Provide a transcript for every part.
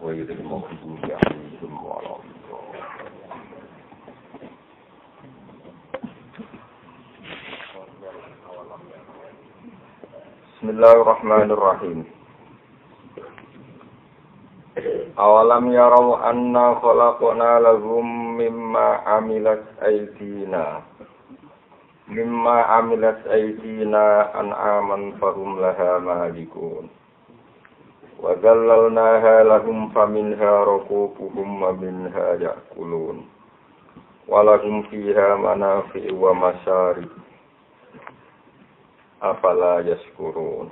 غير المغضوب عليهم ولا بسم الله الرحمن الرحيم أولم يروا أنا خلقنا لهم مما عملت أيدينا أنعاما فهم لها مالكون وذللناها لهم فمنها ركوبهم ومنها يأكلون ولهم فيها منافع ومشارب afala yaskurun.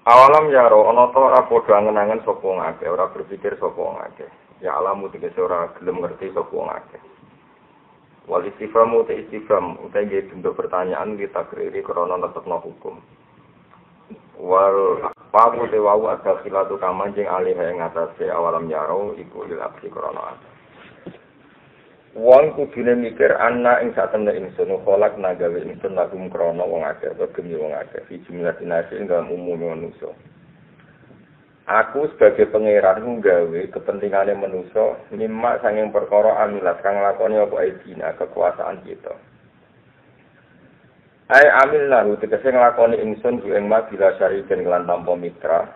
Awalam yaro ana ta ora padha angen-angen sapa ngake, ora berpikir sapa ngake. Ya alamu tegese ora gelem ngerti sapa ngake. Wal istifhamu te istifham utawa bentuk pertanyaan ditakriri krana netepno hukum. Wal pawu te wau ada khilatu kamanjing alih ing atase awalam yaro iku lil abdi krana. Wong kudune mikir ana ing satemene ingsun kolak nagawe ingsun lagum krana wong akeh utawa gemi wong akeh iki jumlah dinasi ing dalam umum manusa. Aku sebagai pangeran nggawe kepentingane manusa nyimak sanging perkara amilat kang lakoni apa idina kekuasaan kita. Ai amil lahu tegese nglakoni ingsun ku ing mabila syariken lan tanpa mitra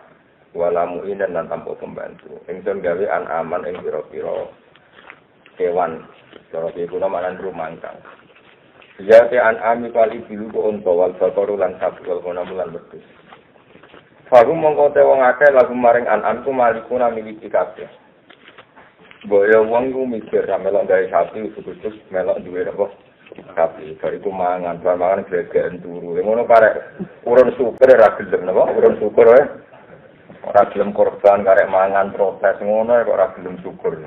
wala mu'inan lan tanpa pembantu. Ingsun gawe aman ing pira-pira kewan. Cara iku namanan rumangkang. Ya te an'ami kali bilu ko unta wal bakaru lan sapi wal konamulan wedhus. Farum mongko te wong akeh lagu maring an'am ku malikuna miliki kabeh. Boyo wong ku mikir melok gawe sapi wedhus melok duwe apa? Sapi. Bariku mangan gregekan turu. Ngono karek urun syukur ora gelem napa? Urun syukur wae. Ora gelem korban karek mangan protes ngono kok ora gelem syukur.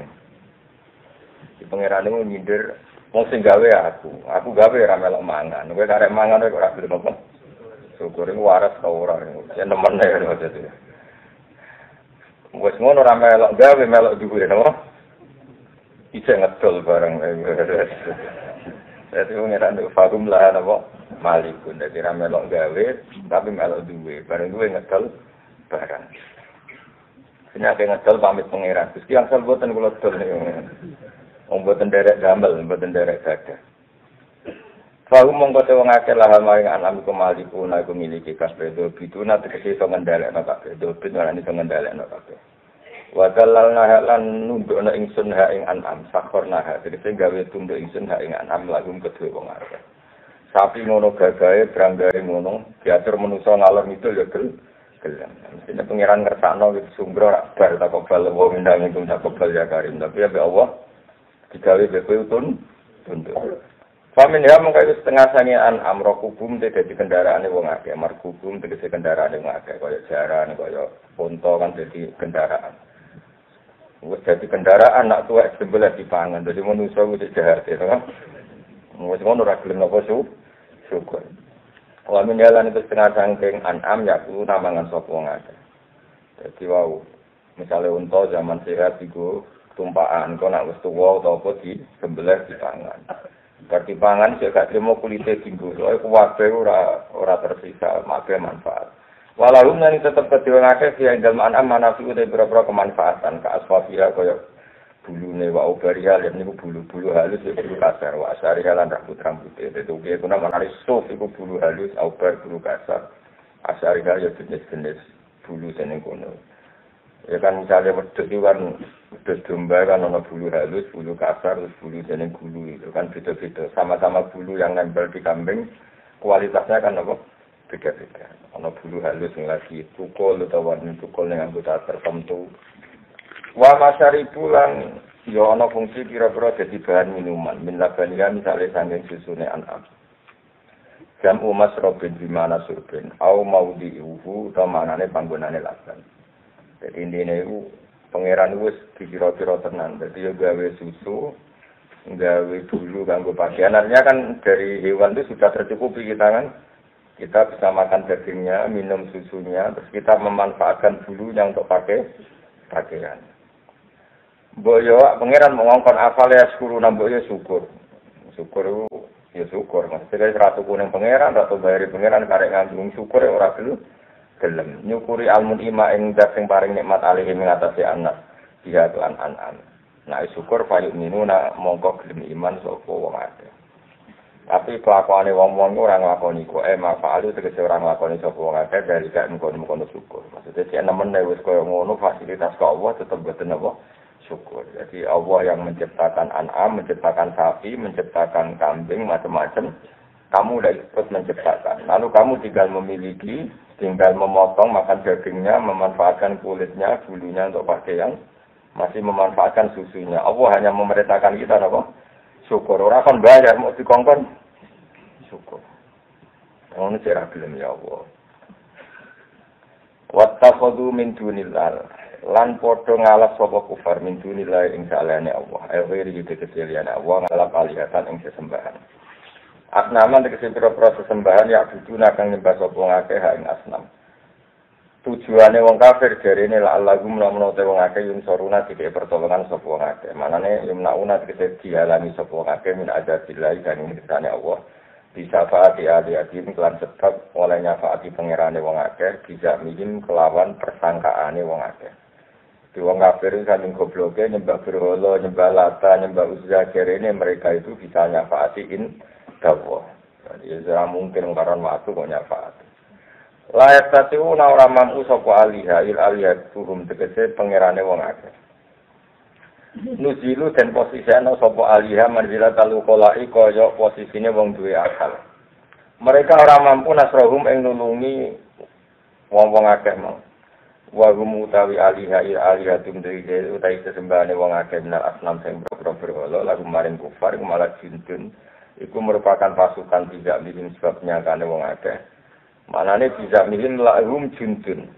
Di pangerane mau nyindir wong sing gawe aku gawe ora melok mangan kowe karek mangan kok ora gelem apa syukur iku waras ta ora ya nemene ngono dadi wis ngono ora melok gawe melok dhuwur napa isih ngedol bareng dadi wong ora ndek fakum lah napa malikun dadi ora melok gawe tapi melok duwe bareng duwe ngedol barang sing akeh ngedol pamit pangeran Gusti angsal boten kula dol niku mboten derek gamel, mboten derek gadah. Fahu mongko te wong akeh lah maring alam kemaliku na miliki kabeh do bituna tegese iso ngendhalekno kabeh do bituna iso ngendhalekno kabeh. Wa dalalna lan nundukna ingsun ha ing anam sakhorna ha tegese gawe tunduk ingsun ha ing anam lagum kedue wong akeh. Sapi ngono gagahe branggare ngono diatur manusa ngalor ngidul ya gelem. Mestine pangeran ngersakno wis sumbro rak bar takobal wong ndang ing takobal ya karim tapi ya Allah digawe bepe tunduk. Famin ya mongko setengah sangean amro kubum dadi kendaraane wong akeh, markubum tegese kendaraane wong akeh kaya jaran kaya unta kan dadi kendaraan. Wis dadi kendaraan nak tuwek sebelah dipangan, dadi manusa wis jahat to. Wis ngono ora gelem napa syukur. Famin ya lan itu setengah sangking anam ya ku namangan sapa wong akeh. Dadi wau misale unta zaman sehat iku tumpakan kok nak wis tuwa utawa apa di sembelih dipangan. Berarti pangan sik gak trimo kulite dinggo. Soale kuwabe ora tersisa make manfaat. Walau nang tetep kedewake sing dalem anak manafi uta berapa kemanfaatan ka asfafia kaya bulune wa ubarial niku bulu-bulu halus ya bulu kasar wa asarial lan rambut-rambut itu kuwi kuna menarik suf iku bulu halus ubar bulu kasar. Asarial ya jenis-jenis bulu seneng kono. Ya kan misalnya wedhus itu kan wedhus domba kan ana bulu halus, bulu kasar, terus bulu jeneng bulu itu kan beda-beda. Sama-sama bulu yang nempel di kambing, kualitasnya kan apa? Beda-beda. Ana bulu halus yang lagi tukul atau warna tukul yang anggota tertentu. Wa masyaribu lan ya ana fungsi kira-kira dadi bahan minuman. Min labaniya misalnya sanging susune an'am. Jam umas robin bimana surbin au maudhi'uhu ta manane panggonane laban. Jadi intinya itu pangeran wis dikira-kira tenan. Jadi ya gawe susu, gawe bulu kanggo pakaian. Artinya kan dari hewan itu sudah tercukupi kita kan. Kita bisa makan dagingnya, minum susunya, terus kita memanfaatkan bulunya untuk pakai pakaian. Mbok yo pangeran mengongkon afal ya syukur nambah ya syukur. Syukur itu ya syukur. Maksudnya ratu kuning pangeran, ratu bayari pangeran karek nganggung syukur ya ora gelem. gelem nyukuri almun ima ing zat sing paring nikmat alihi mengatasi anak dia kelan an. Nah syukur payuk minuna mongko gelem iman sapa wong akeh. Tapi kelakuane wong-wong ora nglakoni kok mafalu tegese ora nglakoni sapa wong akeh dari gak mengkono syukur. Maksudnya sik nemen wis koyo ngono fasilitas kok Allah tetep boten apa syukur. Jadi Allah yang menciptakan an'am, menciptakan sapi, menciptakan kambing macam-macam. Kamu udah ikut menciptakan. Lalu kamu tinggal memiliki, tinggal memotong, makan dagingnya, memanfaatkan kulitnya, bulunya untuk pakaian, masih memanfaatkan susunya. Allah hanya memerintahkan kita apa? Syukur. Orang kan bayar, mau dikongkon. Syukur. Ini cara gelem ya Allah. Wattakhadhu min dunillah. Lan padha ngalap sapa kufar min dunillah ing salane Allah. Akhiri tegese Allah ngalap alihatan ing sesembahan. Asnaman tegese pira-pira sesembahan ya duduna kang nyembah sapa ngakeh ing asnam. Tujuane wong kafir jarene la Allahum lamun te wong akeh yen soruna dikek pertolongan sapa wong akeh. Manane yumnauna tegese dialami sapa wong akeh min azabillahi kan ngisane Allah. Bisa faati adi-adi lan sebab oleh nyafaati pangerane wong akeh bisa milim kelawan persangkaane wong akeh. Di wong kafir saking gobloke nyembah berhala, nyembah Lata, nyembah Uzza jarene mereka itu bisa nyafaati dawa. Jadi ora mungkin ngaran waktu kok nyafaat. Layak tatu ora mampu sapa aliha il aliyat tuhum tegese pangerane wong akeh. Nuzilu dan posisiane sapa aliha manzila talu kolai kaya posisine wong duwe akal. Mereka ora mampu nasrohum ing nulungi wong-wong akeh mau. Wa hum utawi aliha il aliyatum tegese utawi sesembahane wong akeh minal asnam sing berhala lagu maring kufar malah jintun. Iku merupakan pasukan tidak milim sebabnya karena wong akeh. Manane bisa milim lahum juntun.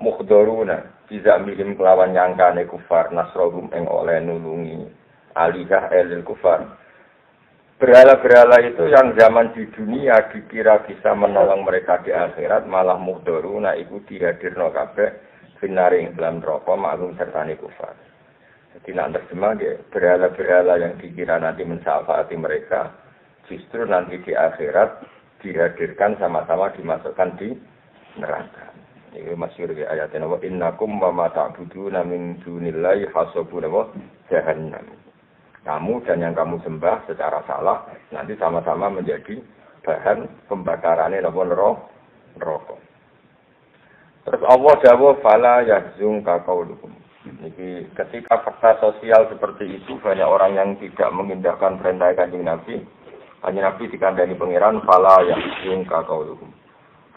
Mukhdoruna bisa milim kelawan nyangkane kufar nasrohum ing oleh nulungi alihah elil kufar. Berhala-berhala itu yang zaman di dunia dikira bisa menolong mereka di akhirat malah mukhdoruna iku dihadirno kabeh finare ing dalam neraka maklum sertane kufar. Jadi nak terjemah berhala-berhala yang dikira nanti mensyafaati mereka, justru nanti di akhirat dihadirkan sama-sama dimasukkan di neraka. Ini masyhur ayatnya wa innakum wa ma ta'buduna min dunillahi hasabun wa jahannam. Kamu dan yang kamu sembah secara salah nanti sama-sama menjadi bahan pembakarannya neraka. Terus Allah jawab fala yahzunka qauluhum. Jadi ketika fakta sosial seperti itu banyak orang yang tidak mengindahkan perintah Kanjeng Nabi. Kanjeng Nabi dikandani pangeran fala yahzun ka qauluhum.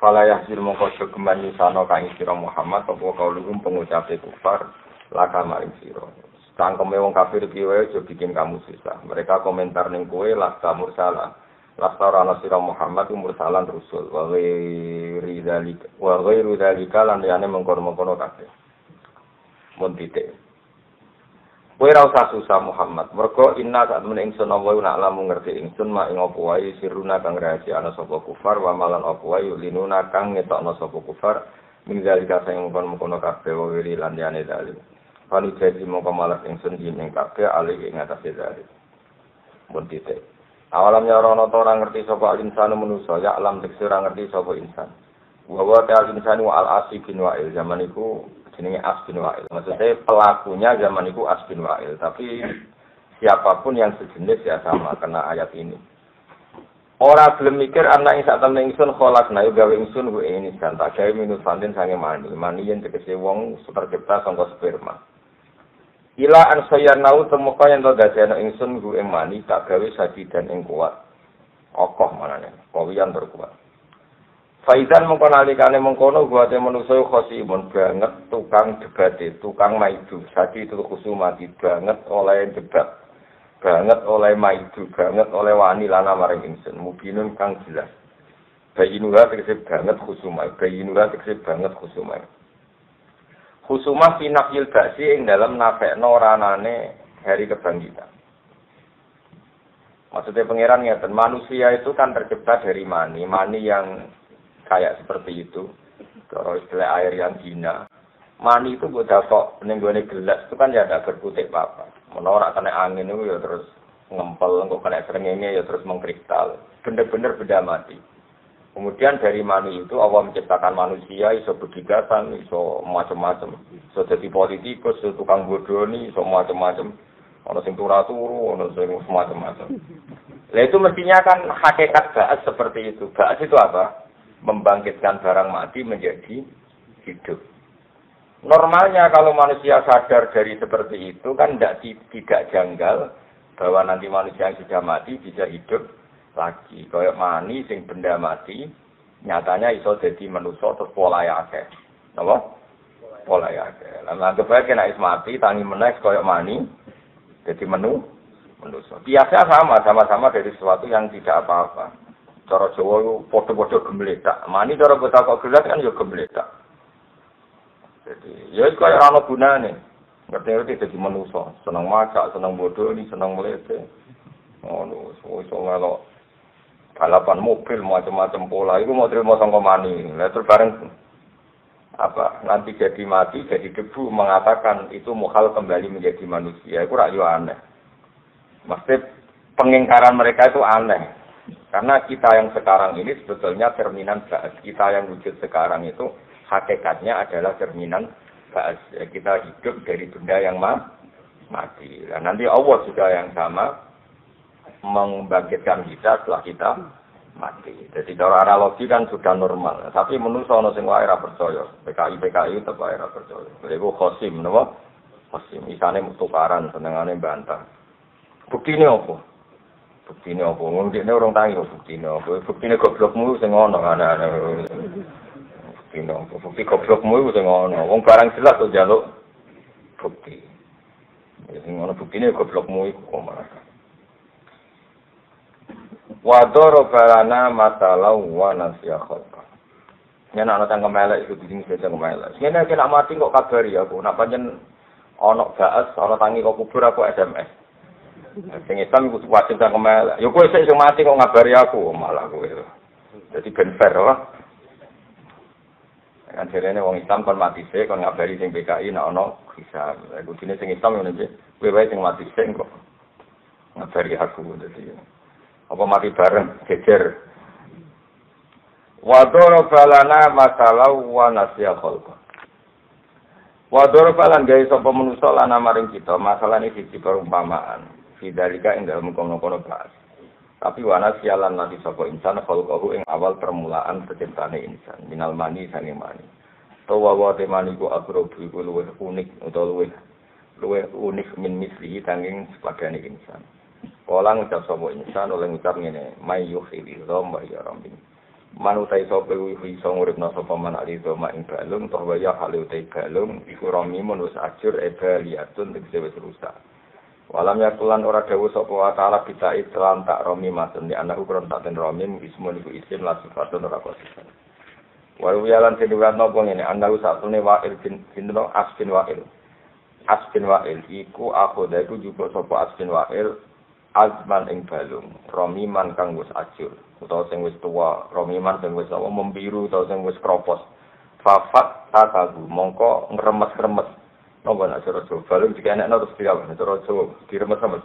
Fala yahzun mongko segeman nyusano kang sira Muhammad apa qauluhum pengucape kufar laka maring sira. Cangkeme wong kafir iki wae aja bikin kamu susah. Mereka komentar ning kowe lasta mursala. Lasta ora sira Muhammad mursalan rasul. Wa ghairu dzalika lan liyane mengkono-mengkono kabeh. Mun titik. Kowe ora usah susah Muhammad. Mergo inna sak temene ingsun wa nak lamun ngerti ingsun mak ing apa wae siruna kang rahasia ana sapa kufar wa malan apa wae linuna kang ngetokno sapa kufar minggalika sing mengkon-mengkono kabeh wiri lan liyane dalil. Palu jadi mongko malas ingsun ing kabeh ali ing atase dalil. Mun titik. Awalamnya ora ora ngerti sapa insan manusa ya alam tekse ora ngerti sapa insan. Wa wa ta'al insan wa al-asi bin wa'il zaman iku jenenge As bin Wa'il. Maksudnya pelakunya zaman itu As bin Wa'il. Tapi siapapun yang sejenis ya sama kena ayat ini. Orang belum mikir anak yang saat temen ingsun kholak na gawe ingsun gue ini kan tak gawe minus fantin sange mani yang tegese wong tercipta sangka sperma. Ila an sayanau temuka yang to dadekno ingsun gue mani tak gawe sadidan ing kuat. Okoh manane, kawiyan terkuat. Faizan mengkonalikane mengkono buate manusa khosimun banget tukang debate, tukang maidu. Sadi itu kusumati banget oleh debat. Banget oleh maidu, banget oleh wani lana maring ingsun. Mubinun kang jelas. Bayinuha tegese banget khusumah, bayinuha tegese banget khusumah. Khusumah fi nafil ba'si ing dalam nafekno ranane hari kebangkitan. Maksudnya pangeran ngeten, manusia itu kan tercipta dari mani yang kayak seperti itu, kalau istilah air yang hina. Mani itu buat kok nenggone gelas itu kan ya ada berkutik apa. Menolak kena angin itu ya terus ngempel, kok kena serengenge ya terus mengkristal. Bener-bener benda mati. Kemudian dari mani itu Allah menciptakan manusia, iso berdigasan, iso macam-macam, iso jadi politikus, iso tukang bodoni, iso macam-macam. Ono sing turu, ono sing macam-macam. Lah itu mestinya kan hakikat ba'ats seperti itu. Ba'ats itu apa? Membangkitkan barang mati menjadi hidup. Normalnya kalau manusia sadar dari seperti itu kan tidak janggal bahwa nanti manusia yang sudah mati bisa hidup lagi. Kayak mani sing benda mati nyatanya iso jadi manusia terus pola ya akeh. Napa? Pola ya akeh. Lah anggap ae nek mati tangi meneh kayak mani jadi manusia. Biasa sama-sama dari sesuatu yang tidak apa-apa. Cara Jawa padha-padha gembletak. Mani cara kota kok gelat kan ya gembletak. Jadi, ya itu kayak ana gunane. Ngerti-ngerti jadi manusia, seneng masak, seneng bodoh, seneng melete. Ngono, iso melok balapan mobil macam-macam pola. Iku mau terima sangka mani. Lah terus bareng apa? Nanti jadi mati, jadi debu mengatakan itu mukhal kembali menjadi manusia. Iku rak yo aneh. Maksud pengingkaran mereka itu aneh. Karena kita yang sekarang ini sebetulnya cerminan ba'ats. Kita yang wujud sekarang itu hakikatnya adalah cerminan ba'ats. Kita hidup dari benda yang mati. Dan nanti Allah juga yang sama membangkitkan kita setelah kita mati. Jadi cara analogi kan sudah normal. Tapi menurut ana sing wae ora percaya. PKI tetep wae ora percaya. Iku khosim napa? Khosim isane tukaran senengane bantah. Buktine apa? Buktine apa? Wong dene urung tangi kok buktine apa? Buktine goblokmu sing ngono ana-ana. Bukti goblokmu itu sing ana. Wong barang jelas kok njaluk bukti. Sing ana buktine goblokmu iku kok malah. Wa darabalana masalau wa nasiya khalqa. Yen ana tang kemelek iku ding sing kemelek. Yen nek mati kok kabari aku. Nek pancen ana ba'ats, ana tangi kok kubur aku SMS. Sing Islam iku wajib tang kemelek. Ya kowe sing mati kok ngabari aku malah kowe. Dadi ben fair wae. Kan jarene wong Islam kon mati sik kon ngabari sing PKI nek ana bisa. Kudune sing Islam ngene iki. Kowe wae sing mati sik kok ngabari aku dadi. Apa mati bareng jejer. Wa darabalana masalau wa nasiya khalqa. Wa darabalan gawe sapa manusa lan maring kita masalah ini siji perumpamaan. Fidalika ing dalem kono-kono bahas. Tapi wana sialan nanti sapa insan khalqahu ing awal permulaan penciptane insan minal mani sange mani. Tawa wa temani ku akrobu iku luwih unik utawa luwih unik min misli tanging sepadane insan. Kala ngucap sapa insan oleh ngucap ngene, may yukhil wa ya rabbin. Manutai sapa iso nguripna sapa man alizo mak ing balung toh waya halu te balung iku rami menus ajur ebaliatun tegese wis rusak. Walam yakulan ora dawuh sapa wa ta'ala kita itlan tak romi masun di anak ukuran tak ten romi ismun iku isim la sifatun ora kosisan. Wa wiyalan tinuran nopo ngene anda usatune wa'il bin asbin wa'il. Asbin wa'il iku aku daiku juga sapa asbin wa'il azman ing balung romi man kang wis ajur utawa sing wis tuwa romi man sing wis membiru utawa sing wis kropos. Fafat tatagu mongko ngremes-remes. Nopo nak cara Jawa balung jika anak terus tidak cara Jawa diremet-remet.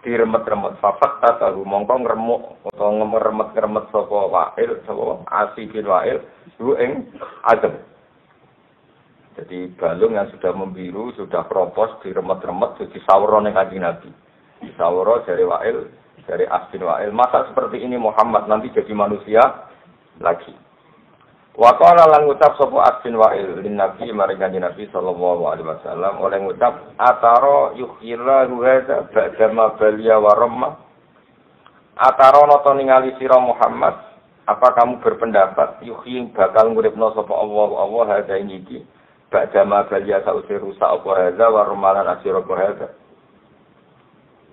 Diremet-remet fafat tatahu mongko ngremuk utawa ngeremet-remet sapa wa'il sapa asibin wa'il ku ing adem. Jadi balung yang sudah membiru, sudah kropos, diremet-remet jadi sawra ning Kanjeng Nabi. Sawra dari wa'il, dari asbin wa'il. Masa seperti ini Muhammad nanti jadi manusia lagi. Wa qala lan ngucap sapa asbin wa'il lin nabi maring Kanjeng Nabi sallallahu alaihi wasallam oleh ngucap ataro yukhira ruhada ba'da ma baliya wa ramma. Ataro nata ningali sira Muhammad, apa kamu berpendapat yukhyi bakal nguripno sapa Allah hada iki ba'da ma baliya sausir rusak apa hada wa ramalan asira hada.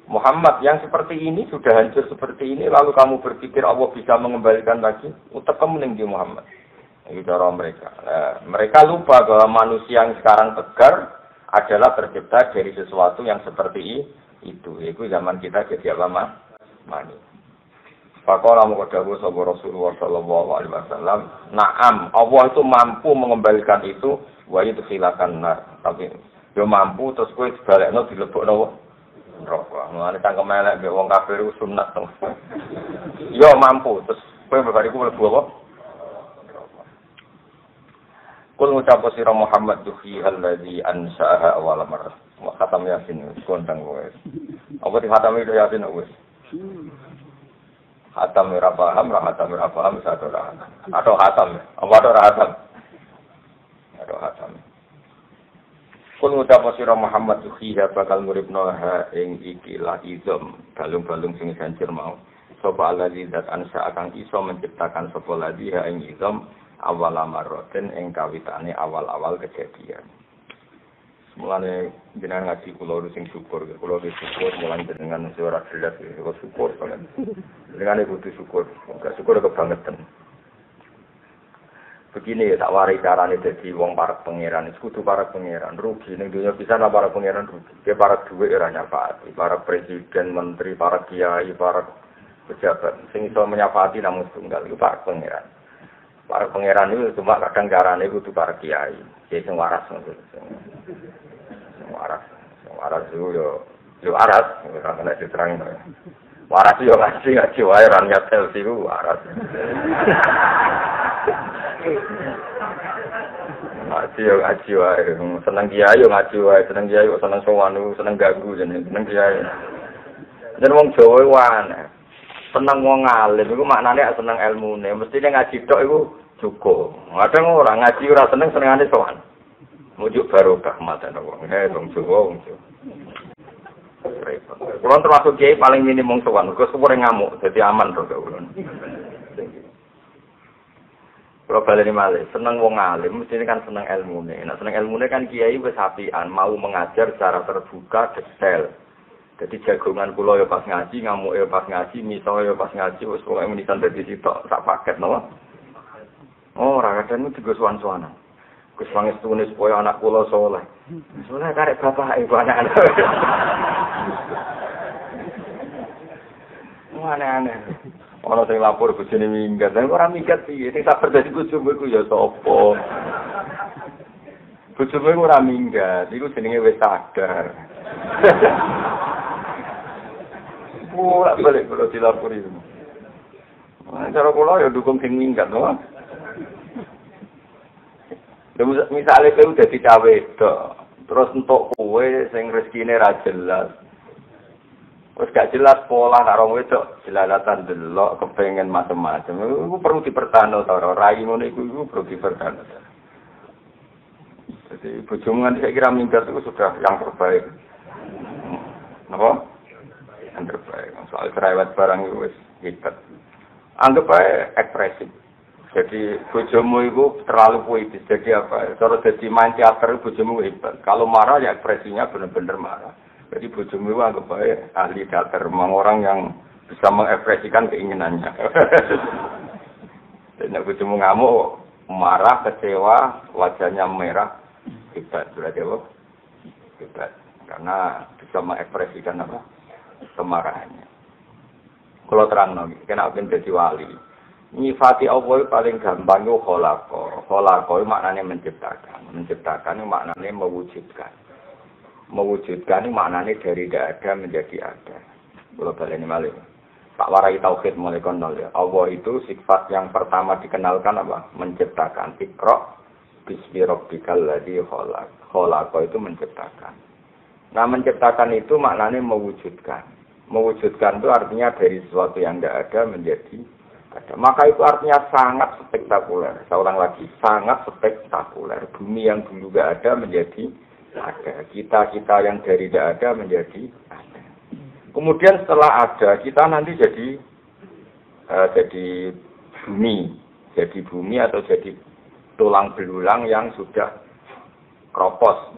Muhammad yang seperti ini sudah hancur seperti ini lalu kamu berpikir Allah bisa mengembalikan lagi? Utek kamu ning Muhammad. Itu cara mereka. Mereka lupa bahwa manusia yang sekarang tegar adalah tercipta dari sesuatu yang seperti itu. Itu zaman kita jadi apa mani. Pakola mengkodawu sahabat Rasulullah Sallallahu Alaihi Wasallam. Naam, Allah itu mampu mengembalikan itu. Wah itu silakan. Tapi dia mampu terus kue sebaliknya dilebokno rokok. Mengenai tangkem melek, wong kafir itu sunat. Yo mampu terus. Kowe bariku mlebu apa? Kul ngucap sira Muhammad duhi alladzi ansaaha awal marrah. Wa khatam yasin kondang kowe. Apa di khatam itu yasin wis. Khatam ora paham satu ora. Atau khatam. Apa ora khatam? Atau khatam. Kul ngucap sira Muhammad duhi bakal nguripno ha ing ikilah izam balung-balung sing sancir mau. Sapa alladzi zat ansa akan iso menciptakan sapa ladzi ha ing izam awal amaroten ing kawitane awal-awal kejadian. Mulane jenengan ngaji kula sing syukur, kula syukur mulane jenengan ora jelas kula syukur banget. Jenengan kudu syukur, enggak syukur kebangetan. Begini ya tak warai carane dadi wong para pangeran, kudu para pangeran rugi ning dunya pisan para pangeran rugi. Ke para duwe ora nyapati, para presiden, menteri, para kiai, para pejabat sing iso menyapati namung tunggal iku para pangeran. Para pangeran itu cuma kadang carane kudu para kiai, kiai sing waras ngono. Sing waras yo waras, ora kena diterangno. Waras yo ngaji wae ora nyatel siku waras. Ngaji wae, seneng kiai yo ngaji wae, seneng kiai kok seneng sowan, seneng ganggu jenenge, seneng kiai. Dan wong Jawa wae seneng wong alim iku maknane seneng ilmune, mestine ngaji tok iku cukup. Kadang ora ngaji ora senengane sowan. Mujuk barokah mate wong. Wong Jawa wong Jawa. Kulon termasuk kiai paling minim wong sowan, kok sepure ngamuk, dadi aman to kulon. Kalau baleni malih, seneng wong alim mestine kan seneng ilmune. Nek seneng ilmune kan kiai wis apian, mau mengajar secara terbuka detail. Jadi jagongan kula ya pas ngaji, ngamuk ya pas ngaji, miso ya pas ngaji, wis pokoke menisan dadi sitok sak paket napa. Oh, ora kadang digo sowan-sowanan. Gus pangestune supaya anak kula saleh. Saleh karek bapake iku anak-anak. Aneh-aneh. Ana sing lapor bojone minggat, lha ora minggat piye? Sing sabar dadi bojomu iku ya sapa? Bojomu ora minggat, iku jenenge wis sadar. Ora balik kula dilapori. Cara kula ya dukung sing minggat, no. Misalnya kowe dadi cawe wedok, terus entuk kowe sing rezekine ra jelas. Wis gak jelas pola karo wedok, jelalatan delok kepengin macam-macam. Iku perlu dipertahankan ta ora? Rai ngono iku perlu dipertahankan. Jadi bojomu kan saya kira minggat itu sudah yang terbaik. Napa? Yang terbaik. Soal cerewet barang itu wis hebat. Anggap ae ekspresif. Jadi bojomu itu terlalu puitis. Jadi apa? Kalau jadi main teater bojomu hebat. Kalau marah ya ekspresinya benar-benar marah. Jadi bojomu itu anggap aja ahli teater. Memang orang yang bisa mengekspresikan keinginannya. Dan bojomu ngamuk, marah, kecewa, wajahnya merah. Hebat. Berarti apa? Hebat. Karena bisa mengekspresikan apa? Kemarahannya. Kalau terang lagi, kena jadi wali. Nyifati Allah paling gampang itu kholaqo. Kholaqo itu maknanya menciptakan. Menciptakan itu maknanya mewujudkan. Mewujudkan itu maknanya dari tidak ada menjadi ada. Kalau balik ini malah. Pak Warai Tauhid mulai konol ya. Allah itu sifat yang pertama dikenalkan apa? Menciptakan. Iqra' bismi rabbikal ladzi khalaq. Kholaqo itu menciptakan. Nah menciptakan itu maknanya mewujudkan. Mewujudkan itu artinya dari sesuatu yang tidak ada menjadi ada. Maka itu artinya sangat spektakuler. Seorang lagi, sangat spektakuler. Bumi yang dulu tidak ada menjadi ada. Kita yang dari tidak ada menjadi ada. Kemudian setelah ada, kita nanti jadi bumi. Jadi bumi atau jadi tulang belulang yang sudah kropos.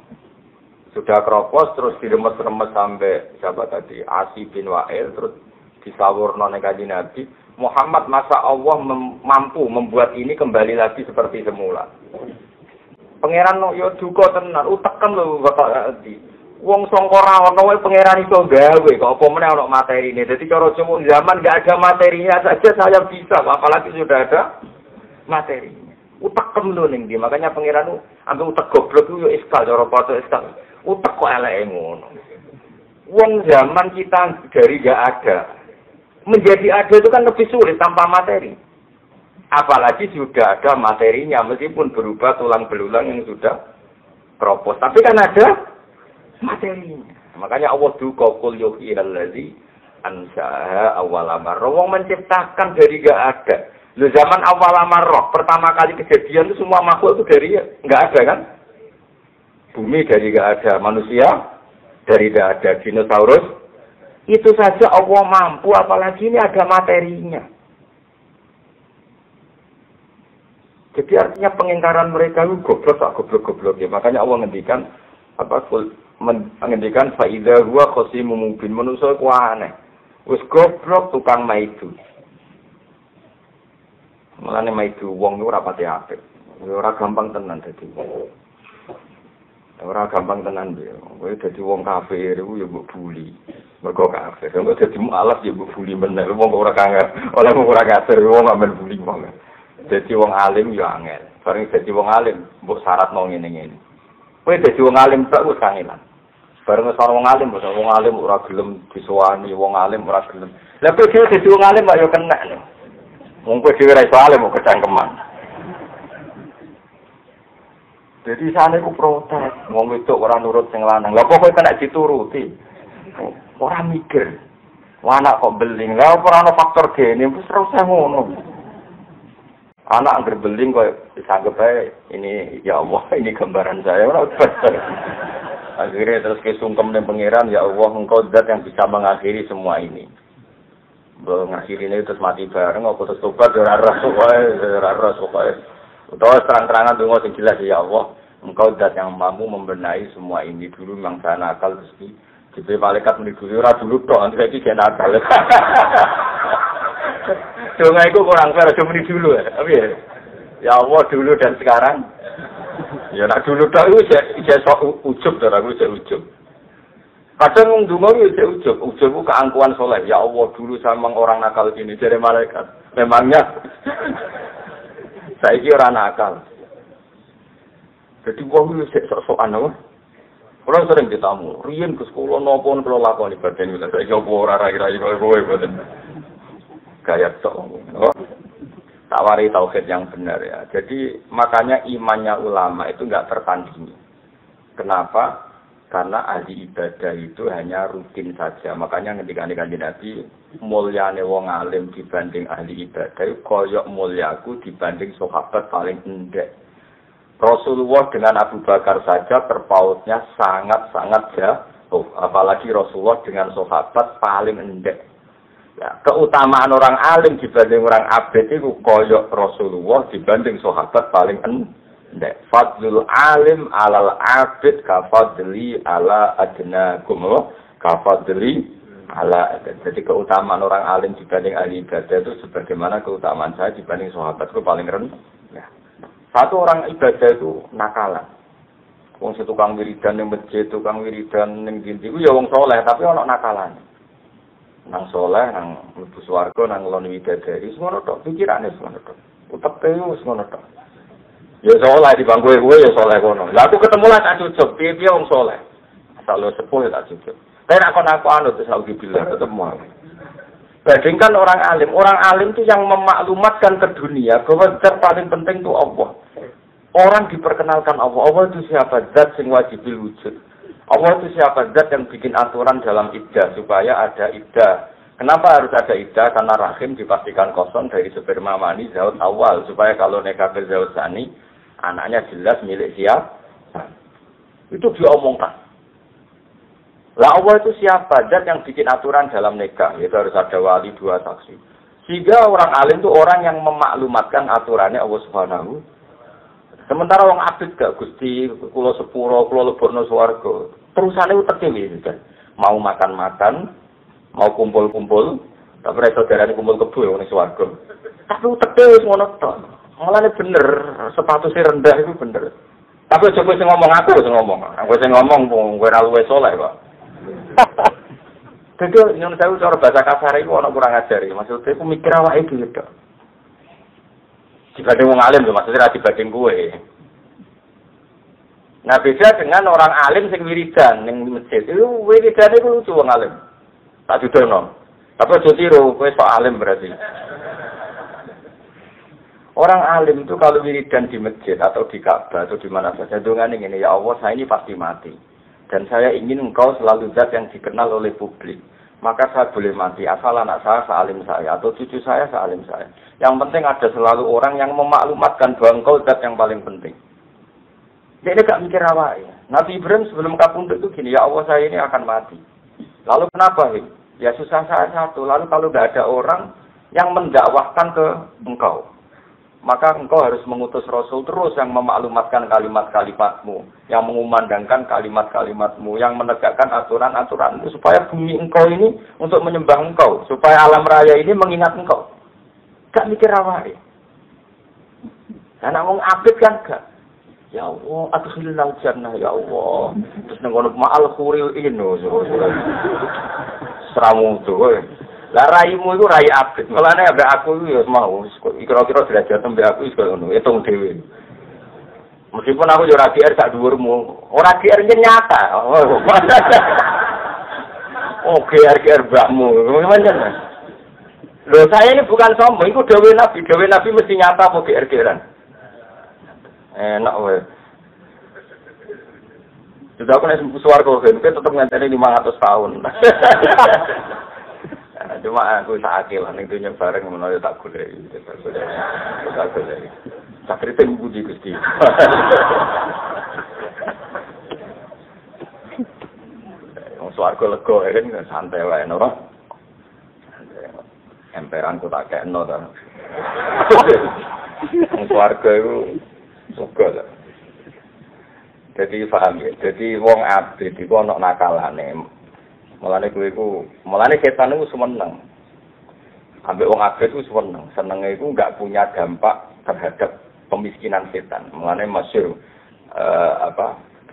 Sudah kropos terus diremes-remes sampai siapa tadi? Asi bin Wa'il terus disawurno ning Kanjeng Nabi. Muhammad masa Allah mampu membuat ini kembali lagi seperti semula. Pangeran yo duka tenan, uteken lho bapak ati. Wong sangka ra ono wae pangeran iso gawe, kok apa meneh ono materine. Dadi cara Jawa zaman enggak ada materinya saja saya bisa, apalagi sudah ada materinya. Uteken lho ning ndi, makanya pangeran ambil utek goblok yo iskal cara foto iskal. Utek kok eleke ngono. Wong zaman kita dari enggak ada menjadi ada itu kan lebih sulit tanpa materi. Apalagi sudah ada materinya, meskipun berubah tulang belulang yang sudah keropos. Tapi kan ada materinya. Makanya Allah duka kul yuhi allazi ansha'a awwala marrah. Wong menciptakan dari enggak ada. Lu zaman awwala marrah, pertama kali kejadian itu semua makhluk itu dari enggak ada kan? Bumi dari enggak ada, manusia dari enggak ada, dinosaurus. Itu saja Allah mampu, apalagi ini ada materinya. Jadi artinya pengingkaran mereka itu goblok ya. Makanya Allah ngendikan ngendikan faida huwa khasimun mubin, manusa ku aneh. Wis goblok tukang maidu. Mulane maidu wong niku ora pati apik. Ora gampang tenan dadi wong. Ora gampang tenan dia. Kowe dadi wong kafir iku ya mbok buli. Mergo kafir. Kowe dadi mualaf ya mbok buli bener. Wong ora kangen. Oleh wong ora kafir wong amen buli wong. Dadi wong alim ya angel. Bareng dadi wong alim mbok syaratno ngene-ngene. Kowe dadi wong alim sak wis kangelan. Bareng wong alim ora gelem disowani, wong alim ora gelem. Lah kowe dadi wong alim kok ya kena. Wong kowe dhewe ra iso alim kok kecangkeman. Jadi sana iku protes, wong wedok ora nurut sing lanang. Lah kok kowe kena dituruti? Ora mikir. Wah anak kok beling. Lah ora ana faktor gene, wis ora usah ngono. Anak angger beling kok disanggep ae ini ya Allah, ini gambaran saya ora betul. Akhirnya terus kesungkem ning pangeran, ya Allah engkau zat yang bisa mengakhiri semua ini. Mengakhiri ini terus mati bareng apa terus tobat ora ras pokoke. Utawa terang-terangan donga sing jelas ya Allah, engkau zat yang mampu membenahi semua ini. Dulu memang saya nakal terus diberi malaikat meniduri ora dulu tok, nanti saiki gak nakal. Donga iku kurang fair, aja muni dulu ya. Tapi ya Allah dulu dan sekarang. Ya nak dulu tok iku sok ujub to, aku sik ujub. Kadang wong donga yo sik ujub, ujubku keangkuhan soleh. Ya Allah dulu sama orang nakal ini jare malaikat. Memangnya saiki ora nakal. Jadi wong yo sik sok-sokan apa? Ora sering ditamu. Riyen ke sekolah napa kula lakoni badan iki saiki opo ora rai-rai kowe boten. Kayak tawari tauhid yang benar ya. Jadi makanya imannya ulama itu enggak tertandingi. Kenapa? Karena ahli ibadah itu hanya rutin saja. Makanya ketika Nabi mulyane wong alim dibanding ahli ibadah koyok mulyaku dibanding sahabat paling endek. Rasulullah dengan Abu Bakar saja terpautnya sangat-sangat jauh. Apalagi Rasulullah dengan sahabat paling endek. Ya, keutamaan orang alim dibanding orang abid itu koyok Rasulullah dibanding sahabat paling endek. Fadlul alim alal abid kafadli ala adnakum. Kafadli ala adnakum. Jadi keutamaan orang alim dibanding ahli ibadah itu sebagaimana keutamaan saya dibanding sahabatku paling rendah. Ya. Satu orang ibadah itu nakalan. Wong tukang wiridan ning masjid, tukang wiridan ning ndi iku ya wong saleh tapi ana nakalan. Nang soleh, nang mlebu swarga, nang ngloni widadari, semono tok, pikirane semono tok. Utepe wis ngono tok. Ya soleh di bangku kowe ya soleh kono. Lah aku ketemu lah tak cucuk, piye-piye wong soleh. Asal lo sepuh ya tak cucuk. Tapi nek aku anu terus aku bilang ketemu. Bandingkan orang alim itu yang memaklumatkan ke dunia bahwa zat paling penting itu Allah. Orang diperkenalkan Allah. Allah itu siapa? Zat sing wajibil wujud. Allah itu siapa? Zat yang bikin aturan dalam iddah supaya ada iddah. Kenapa harus ada iddah? Karena rahim dipastikan kosong dari sperma mani zaut awal supaya kalau nikah ke zaut sani anaknya jelas milik siapa. Itu diomongkan. Lah Allah itu siapa? Zat yang bikin aturan dalam nikah. Itu harus ada wali 2 saksi. Sehingga orang alim itu orang yang memaklumatkan aturannya Allah Subhanahu. Sementara wong abid gak Gusti kula sepuro kula lebokno swarga. Terusane uteke kan. Mau makan-makan, mau kumpul-kumpul, tapi ora saudarane kumpul kebo ning swarga. Tapi uteke wis ngono tok. Mulane bener, statusnya rendah itu bener. Tapi aja kowe sing ngomong aku sing ngomong. Aku sing ngomong wong kowe ora luwe saleh kok. Jadi nyun sewu cara bahasa kasar iku ana kurang ajar. Maksudnya aku mikir awake dhewe tok. Dibanding wong alim lho, maksudnya dibanding kowe. Nah beda dengan orang alim sing wiridan ning masjid. Itu wiridane iku lucu wong alim. Tak dudono. Tapi aja tiru, kowe sok alim berarti. Orang alim itu kalau wiridan di masjid atau di Ka'bah atau di mana saja, dongan ini, ya Allah, saya ini pasti mati. Dan saya ingin engkau selalu zat yang dikenal oleh publik. Maka saya boleh mati, asal anak saya sealim saya, atau cucu saya sealim saya. Yang penting ada selalu orang yang memaklumatkan bahwa engkau zat yang paling penting. Dia gak mikir apa ya. Nabi Ibrahim sebelum kapundut itu gini, ya Allah saya ini akan mati. Lalu kenapa? Ya susah saya satu. Lalu kalau gak ada orang yang mendakwahkan ke engkau, maka engkau harus mengutus Rasul terus yang memaklumatkan kalimat-kalimatmu, yang mengumandangkan kalimat-kalimatmu, yang menegakkan aturan-aturanmu, supaya bumi engkau ini untuk menyembah engkau, supaya alam raya ini mengingat engkau. Gak mikir apa ya. Karena ngomong abid kan gak. Ya Allah, adkhilnal jannah ya Allah. Terus nengono ma'al khuril ino. Seramu tuh. Lah raimu itu rai abid. Mulane ambek aku itu ya mau kira-kira derajat ambek aku iso ngono, hitung dhewe. Meskipun aku yo ora GR sak dhuwurmu. Ora GR nyata. Oh, GR mbakmu. Gimana? Loh, saya ini bukan sombong, itu dawuh Nabi. Dawuh Nabi mesti nyata apa GR-GRan. Enak wae. Sudah aku nek swarga kan tetep ngenteni 500 tahun. Cuma aku sak akil ning dunya bareng menawa tak golek. Tak golek. Tak kriting budi Gusti. Wong swarga lega kan santai wae ora. Emperan ku tak kekno ta. Wong swarga iku suka lah. Jadi paham ya. Jadi wong abid iku ana nakalane. Mulane kowe iku, mulane setan iku seneng. Ambek wong abid iku seneng. Senenge iku enggak punya dampak terhadap pemiskinan setan. Mulane masyhur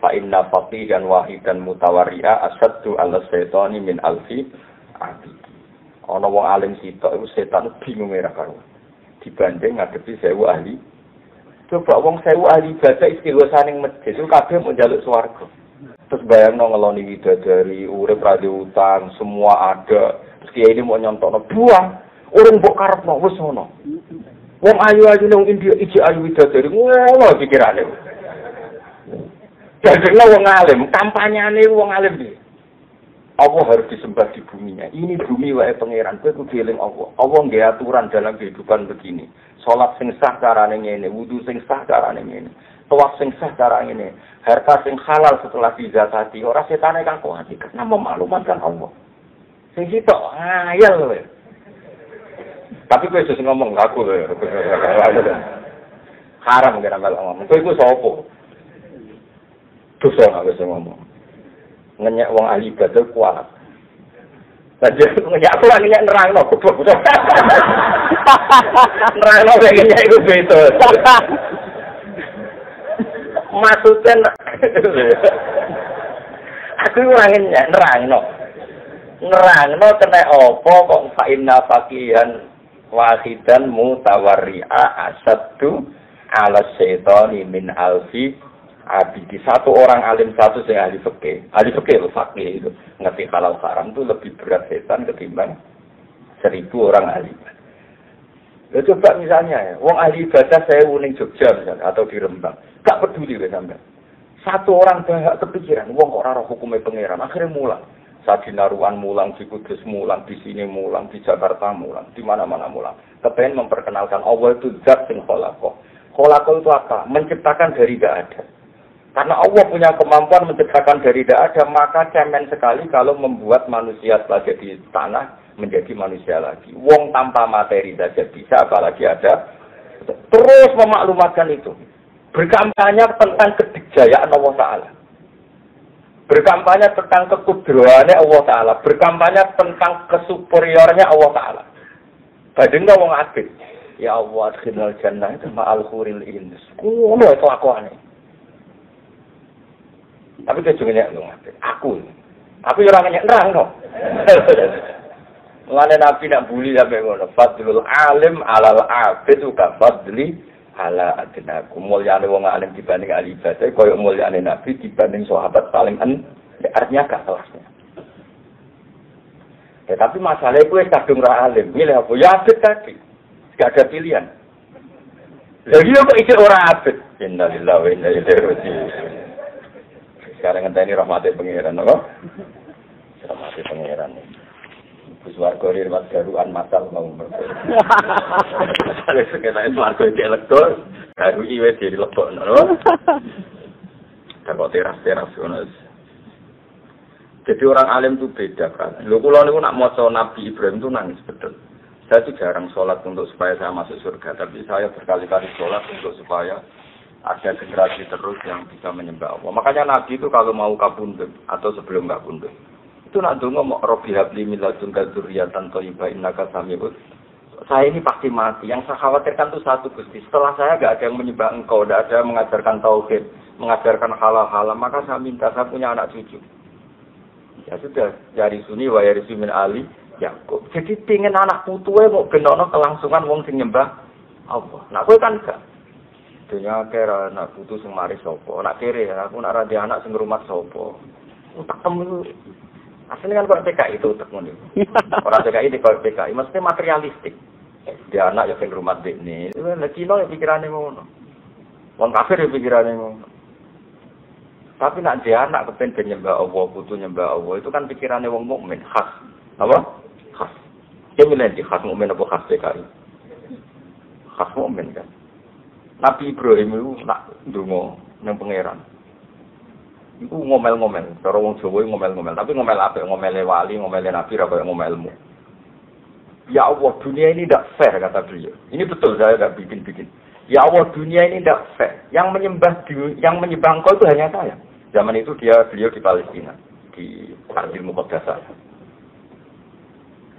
fa inna faqihan wahidan mutawarri'a asaddu 'ala syaitani min alfi abid. Ana wong alim sitok iku setan bingung ora karo. Dibanding ngadepi 1000 ahli. Coba wong 1000 ahli ibadah istighosah ning masjid itu kabeh mau njaluk swarga. Terus bayangno ngeloni widadari, urip ra utang, semua ada. Terus kiai ini mau nyontokno buang, urung mbok karepno wis ngono. Wong ayu-ayu nang India iki ayu widadari ngono pikirane. Jadinya wong alim, kampanyane wong alim iki. Allah harus disembah di buminya. Ini bumi wae pangeran. Kowe kudu eling Allah. Allah nggih aturan dalam kehidupan begini. Salat sing sah carane ngene, wudu sing sah carane ngene. Tawaf sing sah carane ngene. Harta sing halal setelah dizakati. Ora setane kang kuati karena memaklumatkan Allah. Sing sitok ngayal kowe. Tapi kowe wis ngomong aku lho. Haram kira ngomong. Kowe iku sapa? Dosa nek wis ngomong. Ngenyek wong ahli ibadah kuat. Jadi ngenyek aku lagi nerangno goblok. Nerangno ngenyek iku beda. Maksudnya aku ora ngenyek nerangno. Nerangno kena apa kok fa inna faqihan wahidan mutawarri'a asaddu 'ala syaitani min alfi abidi. Satu orang alim satu sing ahli fikih. Ahli fikih lho fakih itu. Ngerti halal haram itu lebih berat setan ketimbang 1000 orang ahli. Ya coba misalnya ya, wong ahli ibadah 1000 ning Jogja misalnya atau di Rembang. Gak peduli wis sampean. Satu orang dah kepikiran, wong kok ora roh hukume pangeran, akhirnya mulang. Sadinaruan mulang, di Kudus mulang, di sini mulang, di Jakarta mulang, di mana-mana mulang. Kepengen memperkenalkan Allah itu zat sing khalaqah. Khalaqah itu apa? Menciptakan dari tidak ada. Karena Allah punya kemampuan menciptakan dari tidak ada, maka cemen sekali kalau membuat manusia setelah jadi tanah menjadi manusia lagi. Wong tanpa materi saja bisa, apalagi ada. Terus memaklumatkan itu. Berkampanye tentang kedikjayaan Allah Ta'ala. Berkampanye tentang kekudrahannya Allah Ta'ala. Berkampanye tentang kesuperiornya Allah Ta'ala. Badengnya wong abid. Ya Allah, adkhilnal jannah itu ma'al khuril indus. Ngono itu lakuannya. Tapi dia juga nyek aku orang nyek nerang no. Mulane Nabi nak bully sampe ngono. Fadlul alim alal abid ka fadli ala adnaku. Mulyane wong alim dibanding ahli ibadah koyo mulyane Nabi dibanding sahabat paling artinya gak kelasnya. Ya, tapi masalahnya gue kadung ra alim. Milih apa? Ya abid tadi. Gak ada pilihan. Lha iya kok iki ora apik. Innalillahi wa inna ilaihi raji'un. Sekarang ngenteni rahmate pangeran apa? Rahmate pangeran. Wis warga riwat garuan matal mau mergo. Wis kena warga iki lektor, garu iki wis dilebokno. Tak kok teras-teras ngono. Jadi orang alim itu beda kan. Lho kula niku nak maca Nabi Ibrahim itu nangis betul. Saya tuh jarang sholat untuk supaya saya masuk surga, tapi saya berkali-kali sholat untuk supaya ada generasi terus yang bisa menyembah Allah. Makanya Nabi itu kalau mau kabundut atau sebelum kabundut, itu nak donga mau Robbi habli min ladunka dzurriyyatan thayyibah innaka samiul. Saya ini pasti mati. Yang saya khawatirkan itu satu Gusti. Setelah saya enggak ada yang menyembah Engkau, enggak ada yang mengajarkan tauhid, mengajarkan halal-halal, maka saya minta saya punya anak cucu. Ya sudah, dari suni wa yarisu min ali Yakub. Jadi pengen anak putuwe mau benono kelangsungan wong sing nyembah Allah. Nak kowe kan gak. Dunya kira anak putu sing mari sapa? Nak kere aku nak ra anak sing ngrumat sapa? Utek temu. Asline kan kok PKI itu utek ngono. Ora PKI di PKI mesti materialistik. Dia anak ya sing ngrumat dekne. Lah Cina ya pikirane ngono. Wong kafir ya pikirane ngono. Tapi nak dia anak kepen nyembah Allah, putu nyembah Allah, itu kan pikirannya wong mukmin khas. Apa? Khas. Dia milih di khas mukmin apa khas PKI? Khas mukmin kan. Nabi Ibrahim itu nak ndonga nang pangeran. Iku ngomel-ngomel, cara wong Jawa ngomel-ngomel, tapi ngomel apik, ngomele wali, ngomele nabi ra kaya ngomelmu. Ya Allah, dunia ini tidak fair kata beliau. Ini betul saya enggak bikin-bikin. Ya Allah, dunia ini tidak fair. Yang menyembah Engkau itu hanya saya. Zaman itu beliau di Palestina, di Ardil Muqaddasah.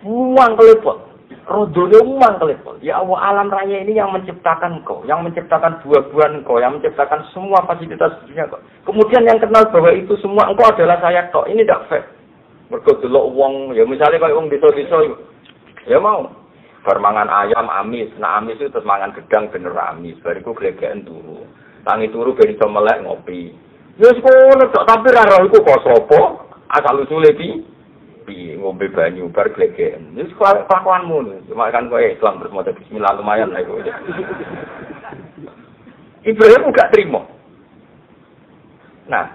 Uang kelepot, rodone uang kelepot. Ya Allah, alam raya ini yang menciptakan Engkau, yang menciptakan buah-buahan Engkau, yang menciptakan semua fasilitas dunia Engkau. Kemudian yang kenal bahwa itu semua Engkau adalah saya kok. Ini tidak fair. Mergo delok wong, ya misalnya kalau wong desa-desa ya mau bermangan ayam amis, nah amis itu terus mangan gedang bener amis, bariku glegeken turu. Tangi turu ben iso melek ngopi. Ya sekono tok tapi ra roh iku kok sapa? Asal usule piye ngombe banyu bar glegeken. Wis kelakuanmu, cuma kan kowe Islam terus maca bismillah lumayan lah iku. Ibrahim enggak terima. Nah,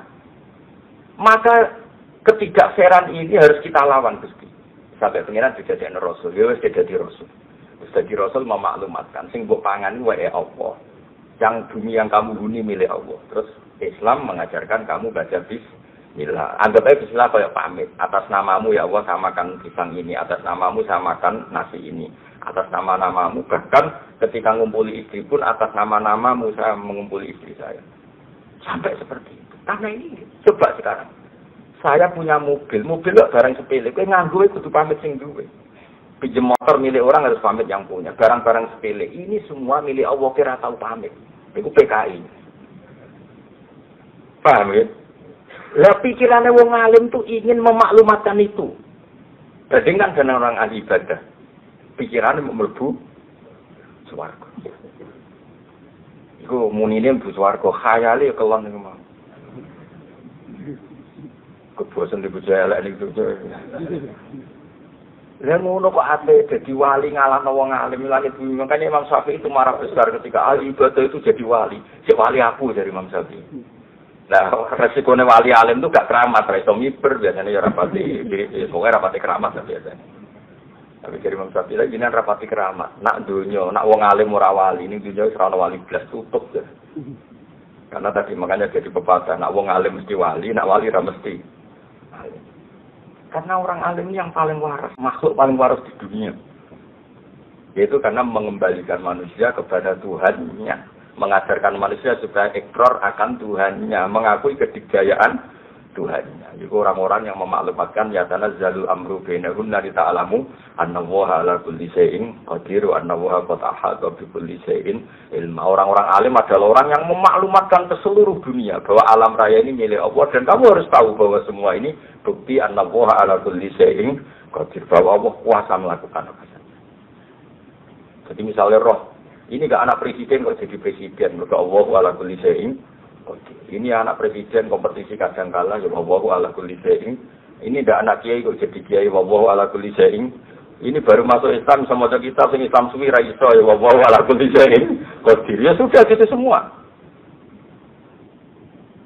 maka ketidakfairan ini harus kita lawan Gusti. Sampai pengiran juga jadi Rasul, ya wis jadi Rasul. Wis jadi Rasul memaklumatkan sing mbok pangan wae Allah. Yang bumi yang kamu huni milik Allah. Terus Islam mengajarkan kamu baca bismillah. Anggap aja bismillah kayak pamit. Atas namamu ya Allah samakan pisang ini. Atas namamu samakan nasi ini. Atas nama-namamu. Bahkan ketika ngumpuli istri pun atas nama-namamu saya mengumpuli istri saya. Sampai seperti itu. Karena ini coba sekarang. Saya punya mobil kok barang sepele. Kowe nganggo kudu pamit sing duwe. Pinjem motor milik orang harus pamit yang punya. Barang-barang sepele ini semua milik Allah kira tahu pamit. Itu PKI. Paham ya? Lah pikirannya wong alim tuh ingin memaklumatkan itu. Jadi kan dengan orang ahli ibadah. Pikirannya mau mlebu swarga. Iku munine mlebu swarga, khayale kelon niku mau. Kebosan di bojo elek niku. Lah ngono kok ate dadi wali ngalahno wong alim langit bumi. Makanya Imam Syafi'i itu marah besar ketika ahli ibadah itu jadi wali. Si wali aku dari Imam Syafi'i. Nah, resikonya wali alim itu gak keramat, ra iso miber biasanya ya rapati, pokoknya rapati keramat lah biasanya. Tapi dari Imam Syafi'i lagi nan rapati keramat. Nak dunya, nak wong alim ora wali, ini dunya ora ono wali blas tutup ya. Karena tadi makanya jadi pepatah, nak wong alim mesti wali, nak wali ra mesti. Karena orang alim ini yang paling waras, makhluk paling waras di dunia. Yaitu karena mengembalikan manusia kepada Tuhannya. Mengajarkan manusia supaya ikrar akan Tuhannya. Mengakui kedikdayaan Tuhannya. Itu orang-orang yang memaklumatkan ya tanazzalul amru bainahunna li ta'lamu annallaha ala kulli syai'in qadir wa annallaha qad ahata bi kulli syai'in ilma. Orang-orang alim adalah orang yang memaklumatkan ke seluruh dunia bahwa alam raya ini milik Allah dan kamu harus tahu bahwa semua ini bukti annallaha ala kulli syai'in qadir, bahwa Allah kuasa melakukan apa saja. Jadi misalnya roh, ini enggak anak presiden kok jadi presiden, mergo Allah ala kulli syai'in. Ini anak presiden kompetisi kadang kala ya wallahu ala kulli syai'in. Ini ndak anak kiai kok jadi kiai wallahu ala kulli syai'in Ini baru masuk Islam sama kitab sing Islam suwi ra iso ya wa ala kulli syai'in qadir. Ya sudah gitu semua.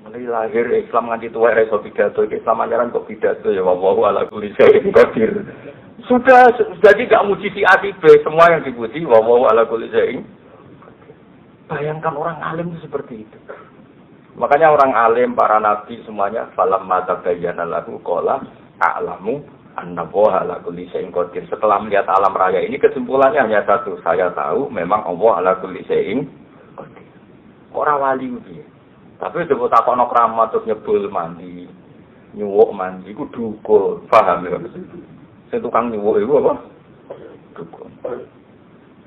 Mulai lahir Islam nganti tua ra iso pidato, Islam anyaran kok pidato ya wa ala kulli syai'in qadir. Sudah jadi enggak muji si A si B, semua yang dipuji wa ala kulli syai'in. Bayangkan orang alim itu seperti itu. Makanya orang alim, para nabi semuanya falam mata bayyana lahu qala a'lamu anna Allaha ala kulli syai'in qadir. Setelah melihat alam raya ini kesimpulannya hanya satu, saya tahu memang Allah ala kulli syai'in qadir. Ora wali iki. Tapi sebut takono keramat terus nyebul mandi, nyuwuk mandi iku dukul, paham ya? Sing tukang nyuwuk iku apa? Dukul.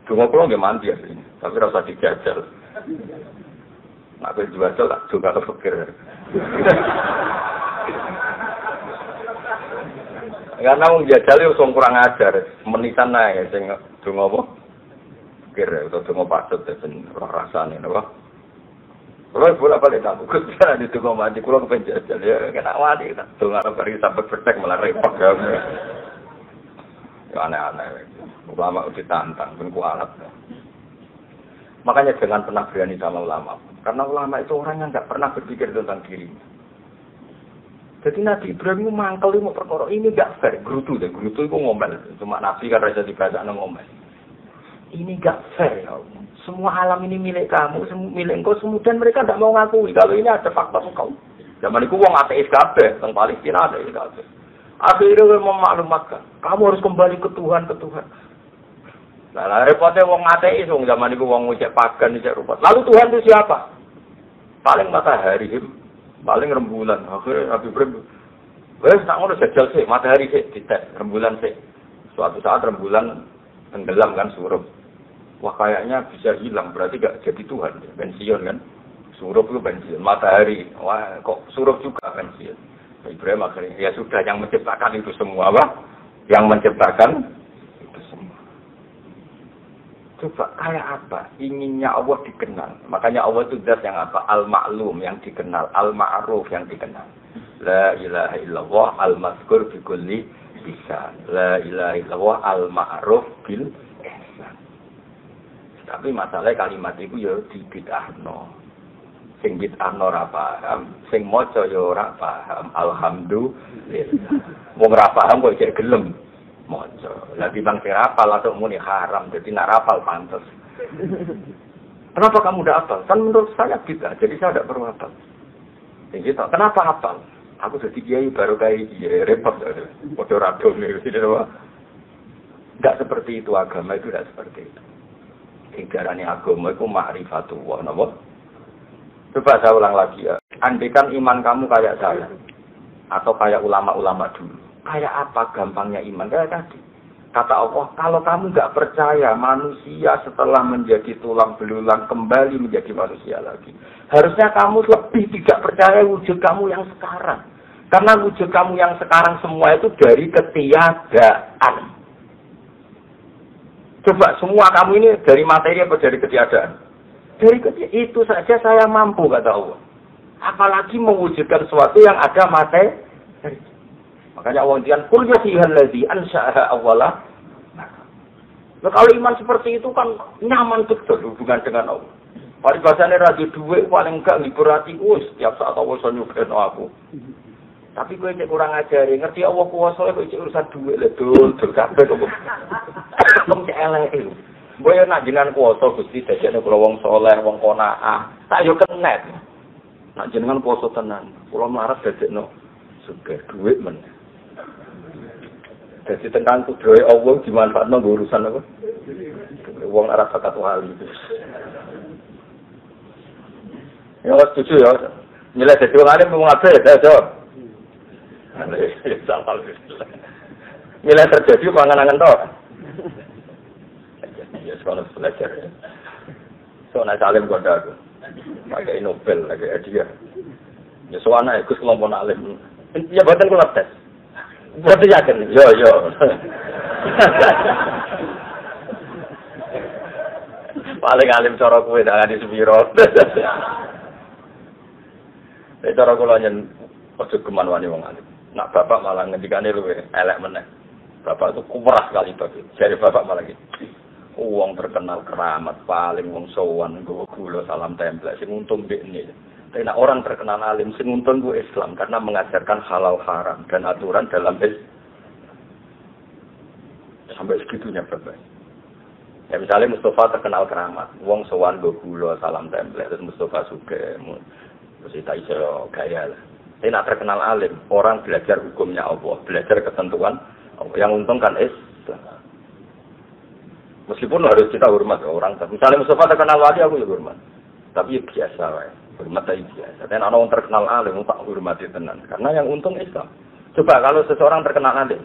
Cuma kula nggih mandi ya, tapi ora usah dijajal. Nek wis dijajal tak juga kepikir. Karena wong jajal yo kurang ajar, menitan ae sing donga apa? Kira utawa donga patut ben ora rasane napa. Kalau bolak-balik tak bukus bisa di donga mandi kula kepen jajal ya kena wani tak donga bari sampai petek malah repot ya. Ya aneh-aneh. Ulama ditantang ben kualat. Makanya jangan pernah berani sama ulama. Karena ulama itu orang yang enggak pernah berpikir tentang dirinya. Jadi Nabi Ibrahim mangkel mau perkara ini gak fair, gerutu itu ngomel. Cuma Nabi kan raja dibaca ngomel. Ini gak fair ya. Semua alam ini milik kamu, milik engkau. Kemudian mereka tidak mau ngakui kalau ini ada faktor engkau. Zaman itu wong ateis kabeh, teng Palestina ada ini kabeh. Akhirnya memaklumatkan, kamu harus kembali ke Tuhan. Nah, repotnya wong ateis, wong zaman itu wong ngecek pagan, ngecek rupat. Lalu Tuhan itu siapa? Paling matahari. Paling rembulan, akhirnya Nabi Ibrahim, tak ngono jajal sih, matahari sih, dites, rembulan sih. Suatu saat rembulan tenggelam kan surup. Wah kayaknya bisa hilang, berarti gak jadi Tuhan, pensiun kan. Surup itu pensiun, matahari, wah kok surup juga pensiun. Ibrahim akhirnya, ya sudah yang menciptakan itu semua, apa? Yang menciptakan itu semua. Coba kayak apa? Inginnya Allah dikenal. Makanya Allah itu zat yang apa? Al-Ma'lum yang dikenal. Al-Ma'ruf yang dikenal. La ilaha illallah al-mazkur bi kulli lisan. La ilaha illallah al-Ma'ruf bil ihsan. Tapi masalahnya kalimat itu ya dibid'ahno. Sing bid'ahno ora paham, sing maca ya ora paham. Alhamdulillah. Wong ora paham kok cek gelem. Mojo, lagi bang serapal atau muni haram, jadi nak rapal pantas. Kenapa kamu udah hafal? Kan menurut saya tidak, jadi saya tidak perlu hafal. Gitu. Kenapa hafal? Aku jadi kiai baru kayak dia repot, bodoh radom nih, tidak seperti itu agama itu tidak seperti itu. Tinggalannya agama itu ma'rifatullah, napa? Coba saya ulang lagi ya. Andaikan iman kamu kayak saya, atau kayak ulama-ulama dulu. Kayak apa gampangnya iman? Kayak tadi. Kata Allah, kalau kamu nggak percaya manusia setelah menjadi tulang belulang kembali menjadi manusia lagi. Harusnya kamu lebih tidak percaya wujud kamu yang sekarang. Karena wujud kamu yang sekarang semua itu dari ketiadaan. Coba semua kamu ini dari materi apa dari ketiadaan? Dari ketiadaan. Itu saja saya mampu, kata Allah. Apalagi mewujudkan sesuatu yang ada materi. Makanya Allah jangan kul yasihal ladzi ansha'a awwala. Nah, kalau iman seperti itu kan nyaman betul hubungan dengan Allah. Paribasane radio duwe paling enggak ngibur atiku setiap saat Allah iso nyugeno aku. Tapi kowe cek kurang ajari, ngerti Allah kuwasa kok cek urusan duwe lho dul kabeh kok. Wong cek eleke. Mbok yo nak jenengan kuwasa Gusti dadekne kula wong saleh, wong qanaah. Tak yo kenet. Nak jenengan kuwasa tenan, kula mlarat dadekno sugih duit men. Jadi tentang kudrohe Allah dimanfaatno nggo urusan apa? Wong arep bakat wali. Ya setuju ya. Nilai dadi wong alim mung ape ya, Jo. Nilai terjadi panganangan to. Ya sekolah belajar. Soalnya salim kota aku. Pakai Nobel lagi hadiah. Ya soalnya ikut kelompok alim. Ya badan kula tes. Berarti yakin, yo. Paling alim cara kowe dak di sepiro. Nek cara kula nyen ojo geman wani wong alim. Nak bapak malah ngendikane luwe elek meneh. Bapak itu kuras sekali bagi. Jadi bapak malah gitu. Uang terkenal keramat paling wong sowan nggo gula salam template sing untung dekne. Tapi orang terkenal alim sing untung ku Islam karena mengajarkan halal haram dan aturan dalam Islam. Sampai segitunya bapak. Ya misalnya Mustafa terkenal keramat, wong sowan nggo gula salam template terus Mustafa suge terus kita iso gaya lah. Tapi nak terkenal alim, orang belajar hukumnya Allah, belajar ketentuan Allah. Yang untung kan Islam. Meskipun harus kita hormat orang. Misalnya Mustafa terkenal wali, aku juga hormat. Tapi biasa, hormat aja biasa. Dan orang terkenal alim, tak hormati tenan. Karena yang untung Islam. Coba kalau seseorang terkenal alim,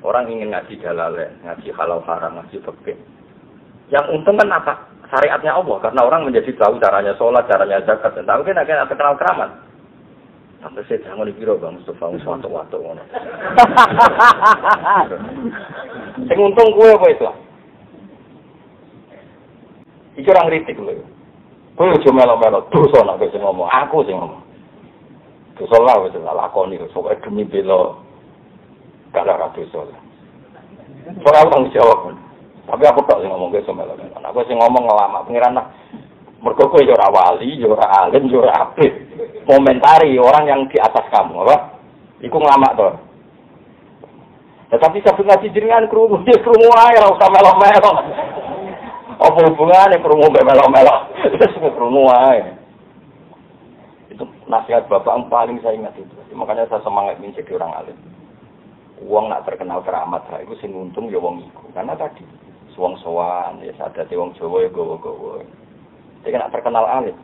orang ingin ngaji dalale, ngaji halal haram, ngaji fikih. Yang untung kan apa? Syariatnya Allah. Karena orang menjadi tahu caranya sholat, caranya zakat. Dan tahu kan akhirnya terkenal keramat. Sampai saya jangan dikira Bang Mustafa waktu-waktu ngono. Sing untung kowe apa Islam? Iki orang kritik lho. Kowe aja melo-melo dosa nek sing ngomong, aku sing ngomong. Dosa lah wis lakoni sok demi bela kada dosa. Ora tanggung jawab. Tapi aku tok sing ngomong kowe iso melo-melo. Aku sing ngomong ngelama pengiran lah. Mergo kowe yo ora wali, yo ora alim, yo ora apik. Komentari orang yang di atas kamu, apa? Iku ngelamak to. Tetapi sabun ngaji jenengan krungu, dia krungu ae ora usah melo-melo. Apa hubungane krungu mbek melo-melo? Wis krungu ae. Itu nasihat bapak yang paling saya ingat itu. Makanya saya semangat menjadi orang alim. Wong nak terkenal keramat, itu sing untung ya wong iku. Karena tadi wong sowan, ya sadate wong Jawa ya gowo-gowo. Jadi nak terkenal alim.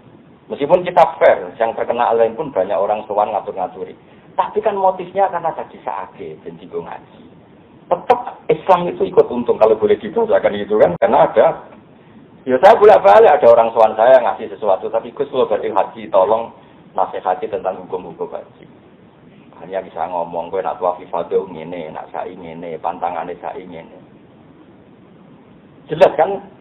Meskipun kita fair, yang terkenal alim pun banyak orang sowan ngatur-ngaturi. Tapi kan motifnya karena tadi saake dan digo ngaji. Tetap Islam itu ikut untung kalau boleh dibahasakan gitu kan. Karena ada, ya saya bolak-balik ada orang sowan saya ngasih sesuatu. Tapi Gus kalau berarti haji tolong nasihati tentang hukum-hukum haji. Hanya bisa ngomong, gue nak tuafi fadil ngene, nak sa'i ngene, pantangannya sa'i ngene. Jelas kan?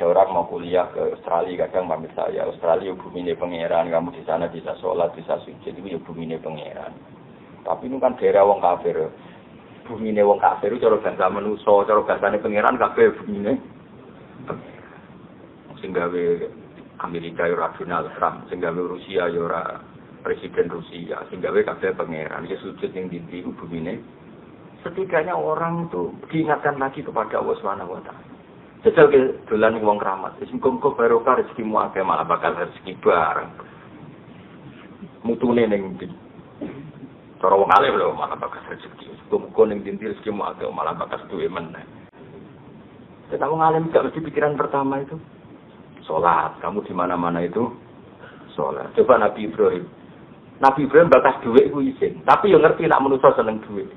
Ada orang mau kuliah ke Australia, kadang pamit saya, Australia bumi ini pangeran, kamu di sana bisa sholat, bisa sujud, itu ya bumi ini pangeran. Tapi itu kan daerah wong kafir. Bumi ini wong kafir itu cara bahasa manusia, cara bahasanya pangeran kafir bumi ini. Sehingga Amerika ya Donald Trump, sehingga Rusia ya Presiden Rusia, sehingga kafir pangeran, ya sujud yang di bumi ini. Setidaknya orang itu diingatkan lagi kepada Allah Subhanahu wa Ta'ala. Jajal ke dolan wong keramat. Wis muga-muga barokah rezekimu akeh malah bakal rezeki bareng. Mutune ning ndi? Cara wong alim lho malah bakal rezeki. Muga-muga ning ndi rezekimu akeh malah bakal duwe meneh. Kita wong alim gak mesti pikiran pertama itu salat. Kamu di mana-mana itu salat. Coba Nabi Ibrahim. Nabi Ibrahim bakas duit iku isin, tapi yo ngerti nek manusa seneng duit.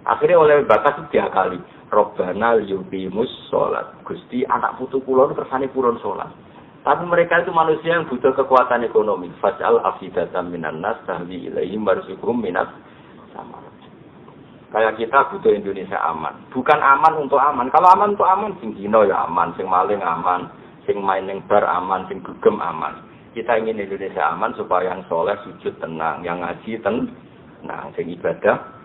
Akhirnya oleh bakas itu diakali. Robbana yuqimus sholat. Gusti anak putu kula kersane purun sholat. Tapi mereka itu manusia yang butuh kekuatan ekonomi. Faj'al afidatan minan nas tahdi ilaihim warzuqhum minas sama. Kayak kita butuh Indonesia aman. Bukan aman untuk aman. Kalau aman untuk aman, sing dino ya aman, sing maling aman, sing main ning bar aman, sing dugem aman. Kita ingin Indonesia aman supaya yang soleh sujud tenang, yang ngaji tenang, sing ibadah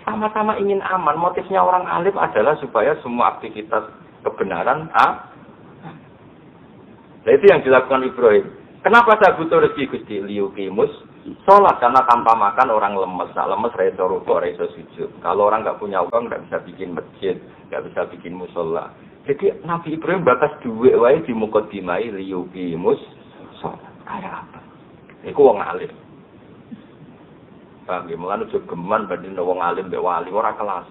sama-sama ingin aman. Motifnya orang alim adalah supaya semua aktivitas kebenaran Nah itu yang dilakukan Ibrahim. Kenapa saya butuh rezeki Gusti? Liyuqimus sholat, karena tanpa makan orang lemes. Nah lemes reso rukuk, reso sujud. Kalau orang nggak punya uang nggak bisa bikin masjid, nggak bisa bikin musola. Jadi Nabi Ibrahim batas duit wae di muqaddimai liyuqimus sholat. Kayak apa? Iku wong alim. Bagi melanu jogeman banding wong alim mbek wali ora kelas.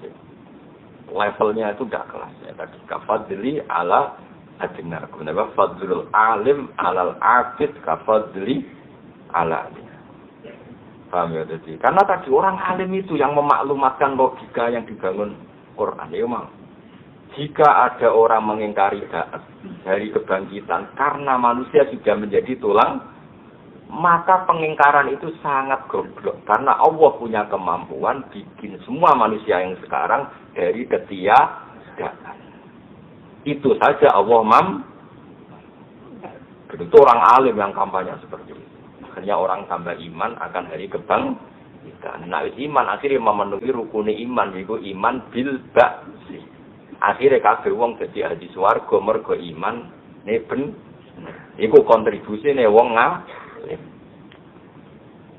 Levelnya itu enggak kelas ya. Tadi kafadli ala adina. Kenapa fadlul alim alal abid kafadli ala adina. Paham ya tadi? Karena tadi orang alim itu yang memaklumatkan logika yang dibangun Quran. Ya memang. Jika ada orang mengingkari dari kebangkitan karena manusia sudah menjadi tulang, maka pengingkaran itu sangat goblok. Karena Allah punya kemampuan bikin semua manusia yang sekarang dari ketiadaan. Itu saja Allah Itu orang alim yang kampanye seperti itu. Akhirnya orang tambah iman akan hari kebangkitan. Nah, iman akhirnya memenuhi rukune iman yaiku iman bil ba'si. Akhirnya kabeh wong dadi ahli swarga mergo iman ne ben. Iku kontribusine wong ngalim.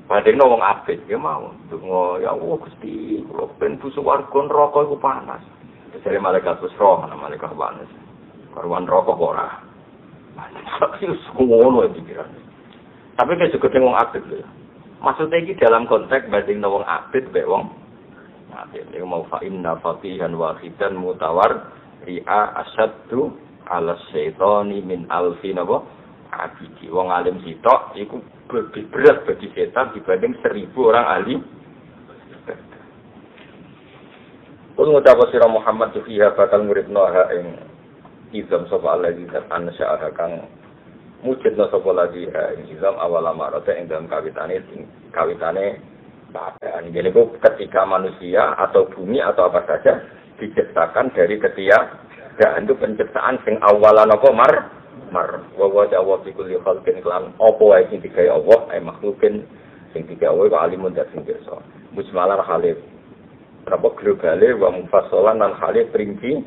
Padahal wong abid ya mau ndonga ya Allah Gusti, kula ben bu swarga neraka iku panas. Dari malaikat busro, malaikat panas. Karuan neraka ora. Itu ngono pikiran. Tapi nek segede wong abid lho. Maksudnya ini dalam konteks banding wong abid mbek wong abid. Ini mau fa inna fatihan wahidan mutawar ri'a asaddu ala syaitani min alfi napa abidi. Wong alim sitok iku lebih berat bagi setan dibanding 1000 orang alim. Kul ngucap sira Muhammad fiha bakal muridna ha ing izam sapa Allah zat ansya'a kang mujudna sapa lagi izam awal amarate ing dalam kawitane badan. Jadi ketika manusia atau bumi atau apa saja diciptakan dari ketiadaan itu penciptaan sing awalan apa mar wa jawa bikul khalqin kelan apa wae sing digawe Allah ay makhlukin sing digawe wa alimun dan sing pirsa mujmalar halif apa globale wa mufassalan lan halif rinci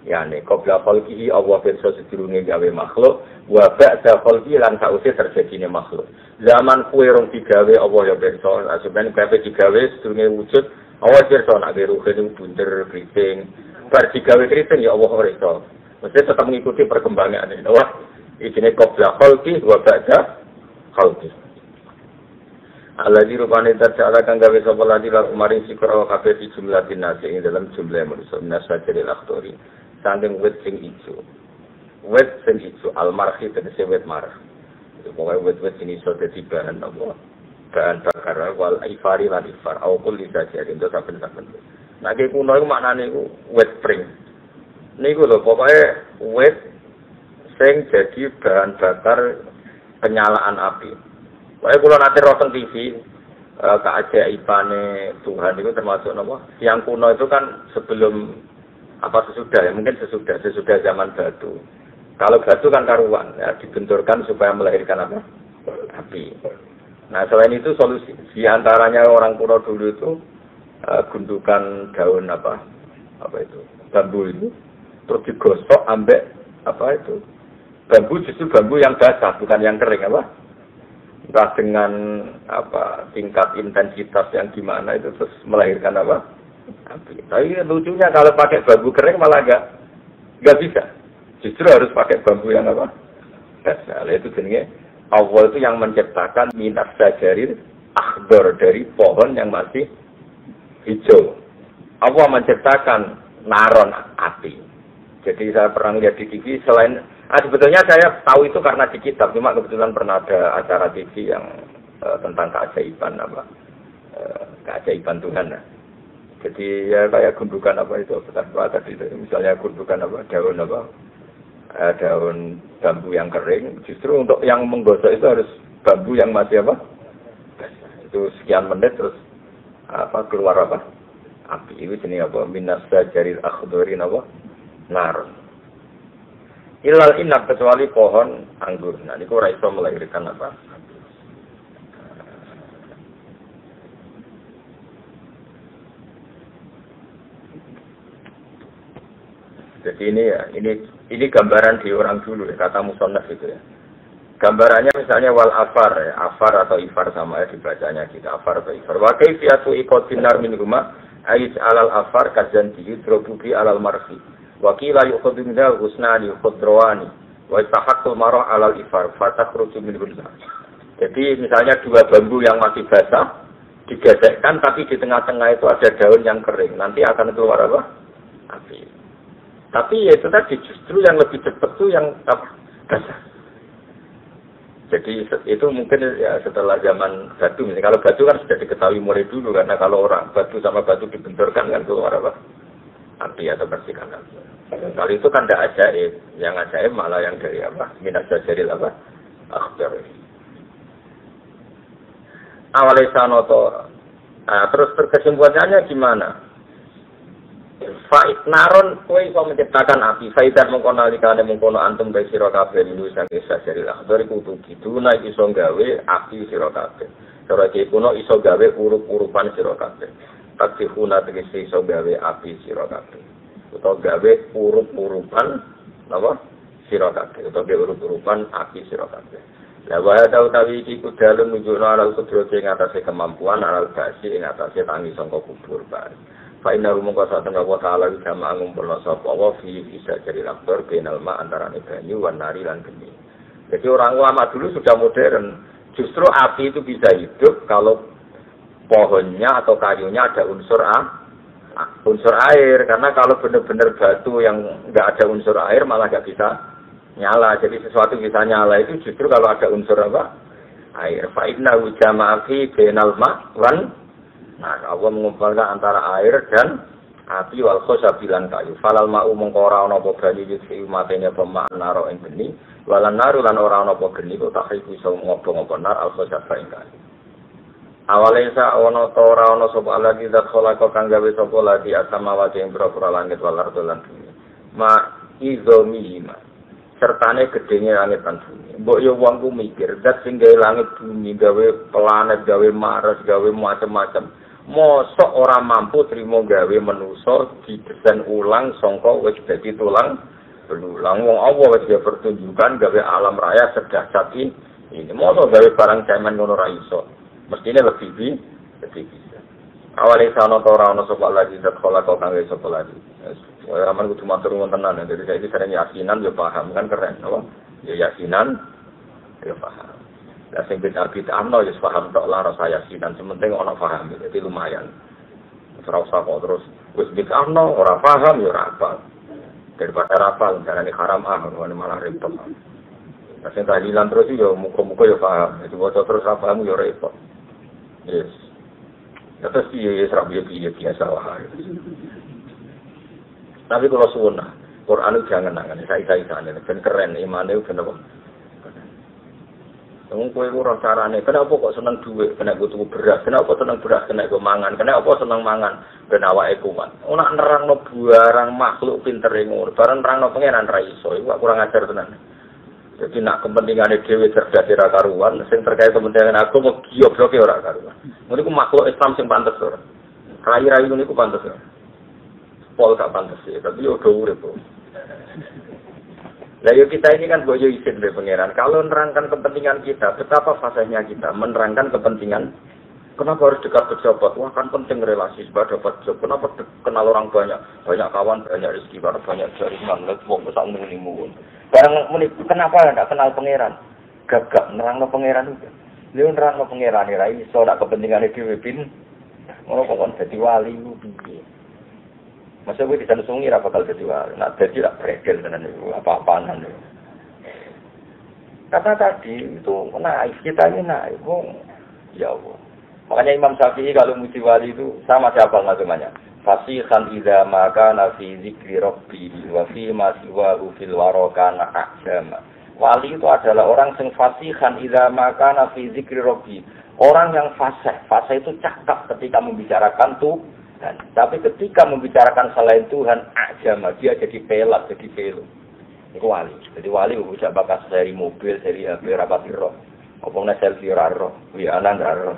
yani qabla khalqihi Allah pirsa sedurunge gawe makhluk wa ba'da khalqi lan sause terjadine makhluk zaman kuwe rong digawe Allah ya pirsa sampeyan kabeh digawe sedurunge wujud Allah pirsa nek ruhe bunder kriting bar digawe kriting ya Allah pirsa mesti tetap mengikuti perkembangan ini wah ini qabla khalqi wa ba'da khalqi alladzi rupane terjala kang gawe sapa ladi lan umari sikra kabeh di jumlah dinase ing dalam jumlah manusia nasajaril aktori sanding wit sing ijo almarhi tegese wit marah pokoke wit sing iso dadi bahan apa bahan bakar wal ifari lan ifar au kul lisajari itu saben-saben nek kuno iku maknane iku wit pring niku lho pokoke wit sing jadi bahan bakar penyalaan api. Pokoke kula nate roten TV keajaibane Tuhan itu termasuk napa? Yang kuno itu kan sebelum apa sesudah ya mungkin sesudah zaman batu. Kalau batu kan karuan ya dibenturkan supaya melahirkan apa? Api. Nah, selain itu solusi di antaranya orang kuno dulu itu gundukan daun apa itu? Bambu itu terus digosok ambek apa itu? Bambu justru bambu yang basah bukan yang kering apa? Entah dengan apa tingkat intensitas yang gimana itu terus melahirkan apa? Api. Tapi lucunya kalau pakai bambu kering malah enggak bisa. Justru harus pakai bambu yang apa? Basah. Itu jenenge Allah itu yang menciptakan minas sajarir akhdar dari pohon yang masih hijau. Allah menciptakan naron api. Jadi saya pernah lihat di TV selain sebetulnya saya tahu itu karena di kitab, cuma kebetulan pernah ada acara TV yang tentang keajaiban keajaiban Tuhan. Nah. Jadi ya kayak gundukan apa itu, tadi itu misalnya gundukan apa daun bambu yang kering. Justru untuk yang menggosok itu harus bambu yang masih apa? Itu sekian menit terus keluar apa? Api. Itu jenis apa? Minas sajaril akhdarin apa? Nar. Ilal inab kecuali pohon anggur. Nah, ini ora iso melahirkan apa? Jadi ini gambaran di orang dulu ya, kata musannaf itu ya. Gambarannya misalnya wal afar ya, afar atau ifar sama ya dibacanya kita afar atau ifar. Wa kaifiyatu iqatin nar min rumah ais alal afar kajan dihidrobubi alal marfi. Wakila yukhudhu minal husnani khudrawani wa istahaqqul marah alal ifar fatakhruju min ghullah. Jadi misalnya dua bambu yang masih basah digesekkan tapi di tengah-tengah itu ada daun yang kering. Nanti akan keluar apa? Api. Tapi ya itu tadi justru yang lebih cepat tuh yang basah. Jadi itu mungkin ya setelah zaman batu. Misalnya kalau batu kan sudah diketahui mulai dulu karena kalau orang batu sama batu dibenturkan kan keluar apa? Api atau bersihkan api. Kalau itu kan tidak ajaib. Yang ajaib malah yang dari apa? Minas sajaril apa? Akhdar. Awalnya sanoto. Nah, terus kesimpulannya gimana? Fa'id naron kowe iso menciptakan api. Fa'idar mengkono alikane mengkono antum bae sira kabeh minu sang sajaril akhdar iku tuduna iso gawe api sira kabeh. Cara iki kuno iso gawe urup-urupan sira kabeh. Taksihuna tegese iso gawe api sira kabeh. Utawa gawe urup-urupan napa? Sira kabeh. Utawa gawe urup-urupan api sira kabeh. Lah wae utawi iki kudu nunjukno ala kudrat ing atase kemampuan ala basi ing atase tangi sangka kubur bae. Fa inna rumangka saten wa ta'ala bisa ngumpulna sapa wa fi bisa jadi laktor benal ma antarane banyu wan nari lan geni. Jadi orang ulama dulu sudah modern. Justru api itu bisa hidup kalau pohonnya atau kayunya ada unsur air. Karena kalau benar-benar batu yang nggak ada unsur air malah nggak bisa nyala. Jadi sesuatu bisa nyala itu justru kalau ada unsur apa? Air. Fa inna jama'a fi bainal ma' wan nar. Allah mengumpulkan antara air dan api wal khosabilan kayu. Falal ma'u mongko ora ana apa banyu yusi matene pemak naro ing geni. Walan naru lan ora ana apa geni kok tak iso ngopo-ngopo nar al khosab ing kayu. Awale sa ana ta ora ana sapa lagi zat khalaqa kang gawe sapa lagi asamawati ing pira-pira langit wal ardo lan bumi. Ma izomihima. Sertane gedene langit lan bumi. Mbok yo wong ku mikir zat sing gawe langit bumi, gawe planet, gawe Mars, gawe macam-macam. Mosok ora mampu trimo gawe manusa didesain ulang sangka wis dadi tulang belulang. Wong Allah wis pertunjukan gawe alam raya sedahsyat ini. Mosok gawe barang cemen ngono ra iso. Mestine lebih bisa. Awale sana ta ora ana sapa lagi zat khalaqa kang wis sapa lagi. Raman kudu matur nuwun tenan. Jadi saiki sering yakinan yo paham kan keren apa? Ya yakinan yo paham. Lah sing bid'ah ana yo paham tok lah rasa yakinan, sementing ana paham. Jadi lumayan. Ora usah kok terus wis bid'ah ana ora paham yo ora apa. Daripada rapal carane haram malah repot. Lah sing tahlilan terus yo muga-muga yo paham. Jadi waca terus ra paham yo repot. Yes. Terus iya serabi biasa wae. Tapi kalau sunnah, Quran itu jangan nangan, saya-saya ben keren, imane ben apa? Wong kowe ora carane, kenapa kok seneng dhuwit, kena tuku beras, kenapa seneng beras, kena go mangan, kenapa seneng mangan, ben awake kuat. Ora nerangno barang makhluk pintere ngono, barang nerangno pangeran ra iso, iku kurang ajar tenan. Jadi nak kepentingane dhewe cerdas ora karuan, sing terkait kepentingan aku mau giobloke ora karuan. Ngono iku makhluk Islam sing pantes ora. Rai-rai niku pantes ora. Pol gak pantes ya, tapi yo do urip. Lah yo kita ini kan boyo izin dari pangeran. Kalau menerangkan kepentingan kita, betapa fasihnya kita menerangkan kepentingan. Kenapa harus dekat pejabat? Wah kan penting relasi sebagai dapat job. Kenapa kenal orang banyak kawan, banyak rezeki, banyak jaringan. Wong besar menimu. Barang muni kenapa enggak kenal pangeran? Gagak nerangno pangeran itu. Dia nerangno pangeran ora iso nak kepentingan dhewe pin. Ngono kok dadi wali ku piye? Masa gue disansungi ra bakal dadi wali. Nak dadi ra bregel tenan niku apa-apaan niku. Kata tadi itu naik kita ini naik. Ya Allah. Makanya Imam Syafi'i kalau muji wali itu sama siapa macamnya. Fasihan idza maka fi zikri rabbi wa fi ma siwahu fil warakana ajama. Wali itu adalah orang yang fasihan idza maka fi zikri rabbi. Orang yang fasih. Fasih itu cakap ketika membicarakan Tuhan. Tapi ketika membicarakan selain Tuhan ajama, dia jadi pelat, jadi pelu. Itu wali. Jadi wali bisa bakas seri mobil, seri HP rapat roh. Opongnya selfie raro, wiana raro.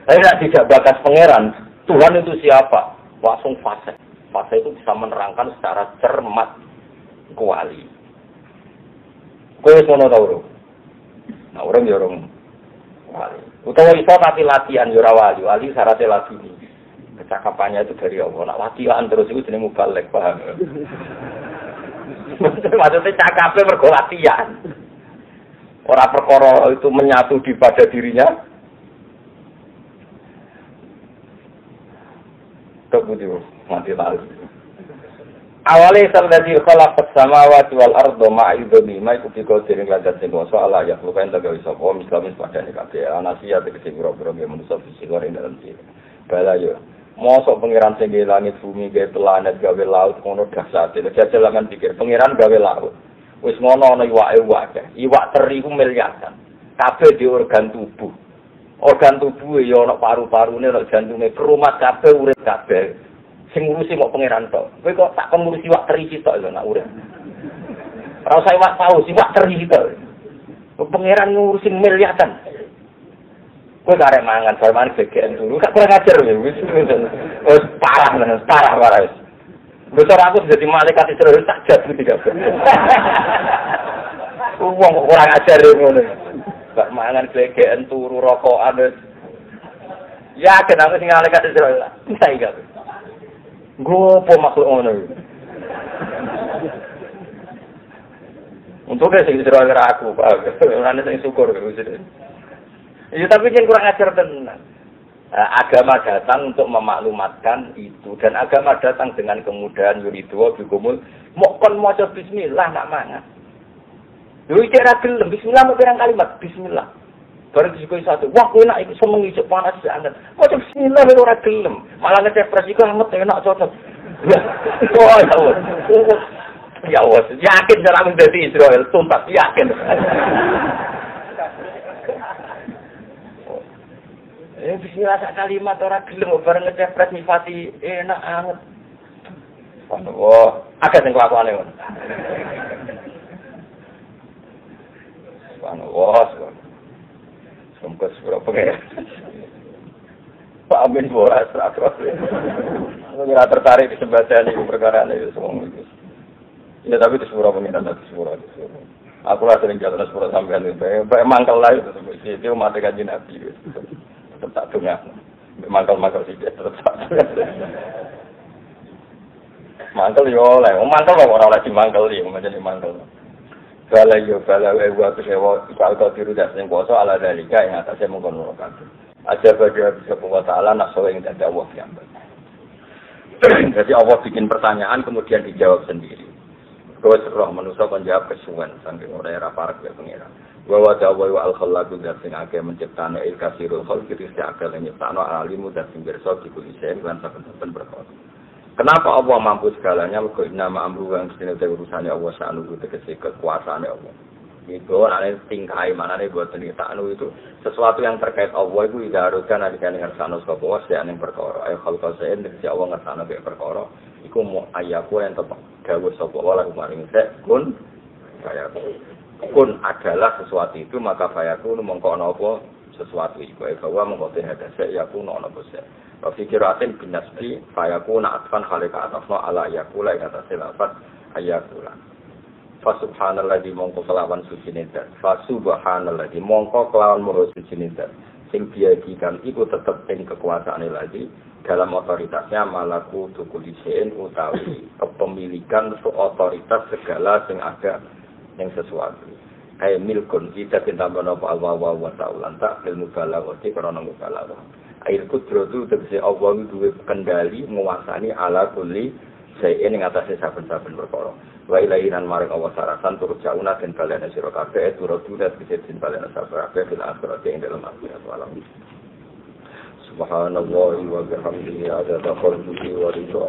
Tapi tidak bakas pangeran. Tuhan itu siapa? Langsung fase. Fase itu bisa menerangkan secara cermat ke wali. Kowe sono ta ora? Nah, orang ya orang wali. Utawa iso tapi latihan ya ora wali. Wali syaratnya lagi. Kecakapannya itu dari Allah. Nak latihan terus itu jenenge mubalek, paham? Maksudnya cakapnya mergo latihan. Orang perkara itu menyatu di pada dirinya. Kemudian mati lalu. Awalnya sallallahu khalaqas samawati wal arda ma'idhami maiku biko dening landat sing soal ayat lukain tagawi sapa mislamis padane kabeh anasia tegese pira-pira manusa fisik ora dalam sih. Bala yo mosok pangeran sing langit bumi gawe planet gawe laut ngono dahsate. Jajalan pikir pangeran gawe laut. Wis ngono ana iwake. Iwak teri ku miliaran. Kabeh di organ tubuh. Organ tubuh ya ana paru-parune, ana jantunge, kerumat kabeh urip kabeh. Sing ngurusi kok pangeran tok. Kowe kok tak kon ngurusi iwak teri tok lho nak urip. Ora usah iwak paus, iwak teri tok. Pangeran ngurusi miliaran. Kowe karek mangan, bar mangan gegean dulu. Gak kurang ajar ya wis. Wis parah. Besar aku jadi malaikat Israel tak jatuh tidak. Wong kurang ajar ngono. Gak mangan gegean turu rokokan wis. Yakin aku sing malaikat Israel. Saya gak. Gopo makhluk ngono. Untuk sing Israel aku, Pak. Ora sing syukur wis. Ya tapi kan kurang ajar tenan. Agama datang untuk memaklumatkan itu dan agama datang dengan kemudahan yuridu bikumul mokon maca bismillah nak mangan. Yo iki ra gelem bismillah mau pirang kalimat bismillah. Bareng disukui satu, wah enak iki seneng isuk panas sangat. Maca bismillah ora gelem, malah ngepres iku anget enak cocok. Oh ya Allah. Yakin cara menjadi Israel tuntas yakin. Bismillah sak kalimat ora gelem bareng ngecepret nyifati enak anget. Wah, akeh sing kelakuane ngono. Wah, sempet sepuro pengen. Pak Amin boras terus. Ora tertarik di sembadani perkara ini semua itu. Ya tapi di sepuro pengen ada sepuro. Aku lah sering jalan sepuro sampean itu. Mangkel lah itu mati kanjeng Nabi. Tetap dengar. Mangkel sih tetap. Mangkel yo oleh. Mangkel kok ora oleh dimangkel iki, menjadi mangkel. Bala wa sewa kalau tiru das sing poso ala dalika ing atase mengkono kabeh. Aja bagi bisa Allah taala nakso ing dadi Allah piyambak. Jadi Allah bikin pertanyaan kemudian dijawab sendiri. Terus roh manusia kan jawab kesuwen saking ora era parek ya pengira. Wa ta'ala wa al-khallaqu dzat sing akeh menciptane il kasirul khalqi akeh nyiptano alimu dzat sing pirsa dikulisih lan saben-saben perkara. Kenapa Allah mampu segalanya? Mergo nama amru yang sedene urusannya Allah sanu tegese kekuasaane Allah. Itu ana tingkai manane boten ta'anu itu sesuatu yang terkait Allah itu idarukan alikane ngersano sapa wae ning perkara. Ayo khalqa saen tegese Allah ngersano be perkara iku mu ayaku yang tetep dawuh sapa wae maring sek kun kun adalah sesuatu itu maka fayaku mongko ana apa sesuatu iku bahwa mongko ada sek yaku ana apa sek. Fikiratin bin nasbi fayakuna atfan khalika atafna ala yakula kata silafat ayakula. Fa subhanalladzi mongko kelawan suci nedat. Fa subhanalladzi mongko kelawan maha suci nedat. Sing diajikan iku tetep ing kekuasaane lagi dalam otoritasnya malaku tukulisin utawi kepemilikan otoritas segala sing ada yang sesuatu. Ay milkun kita tambah napa Allah wa ta'ala tak ilmu balaghati karena mubalaghah. Air kudrotu tegese Allah duwe kendali menguasani ala kulli sayen ing atase saben-saben perkara. Wa ilaihi maring Allah sarasan turut jauna den balene sira kabeh turut dudat tegese den balene kabeh fil akhirat ing dalam akhirat alam. Subhanallah wa bihamdihi adada khalqihi wa ridha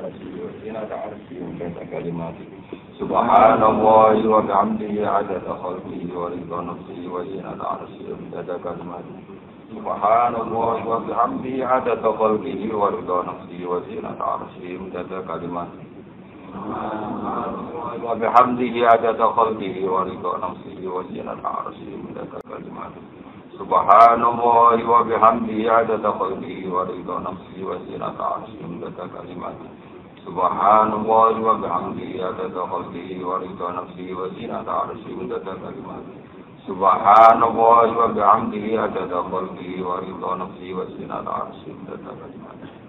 Subhanallah wa bihamdihi adada khalqihi wa ridha nafsihi wa zinata arsyihi adada kalimatihi Subhanallah wa bihamdihi adada khalqihi wa ridha nafsihi wa zinata arsyihi adada kalimatihi wa bihamdihi adada khalqihi wa ridha nafsihi wa zinata arsyihi adada kalimatihi Subhanallah wa bihamdihi adada khalqihi wa ridha nafsihi wa zinata arsyihi adada kalimatihi Subhanallah wa bihamdihi adada khalqihi wa ridha nafsihi wa zinata arsyihi adada kalimatihi Subhanallah wa bihamdihi adada khalqihi wa ridha nafsihi wa zinata arsyihi adada kalimatihi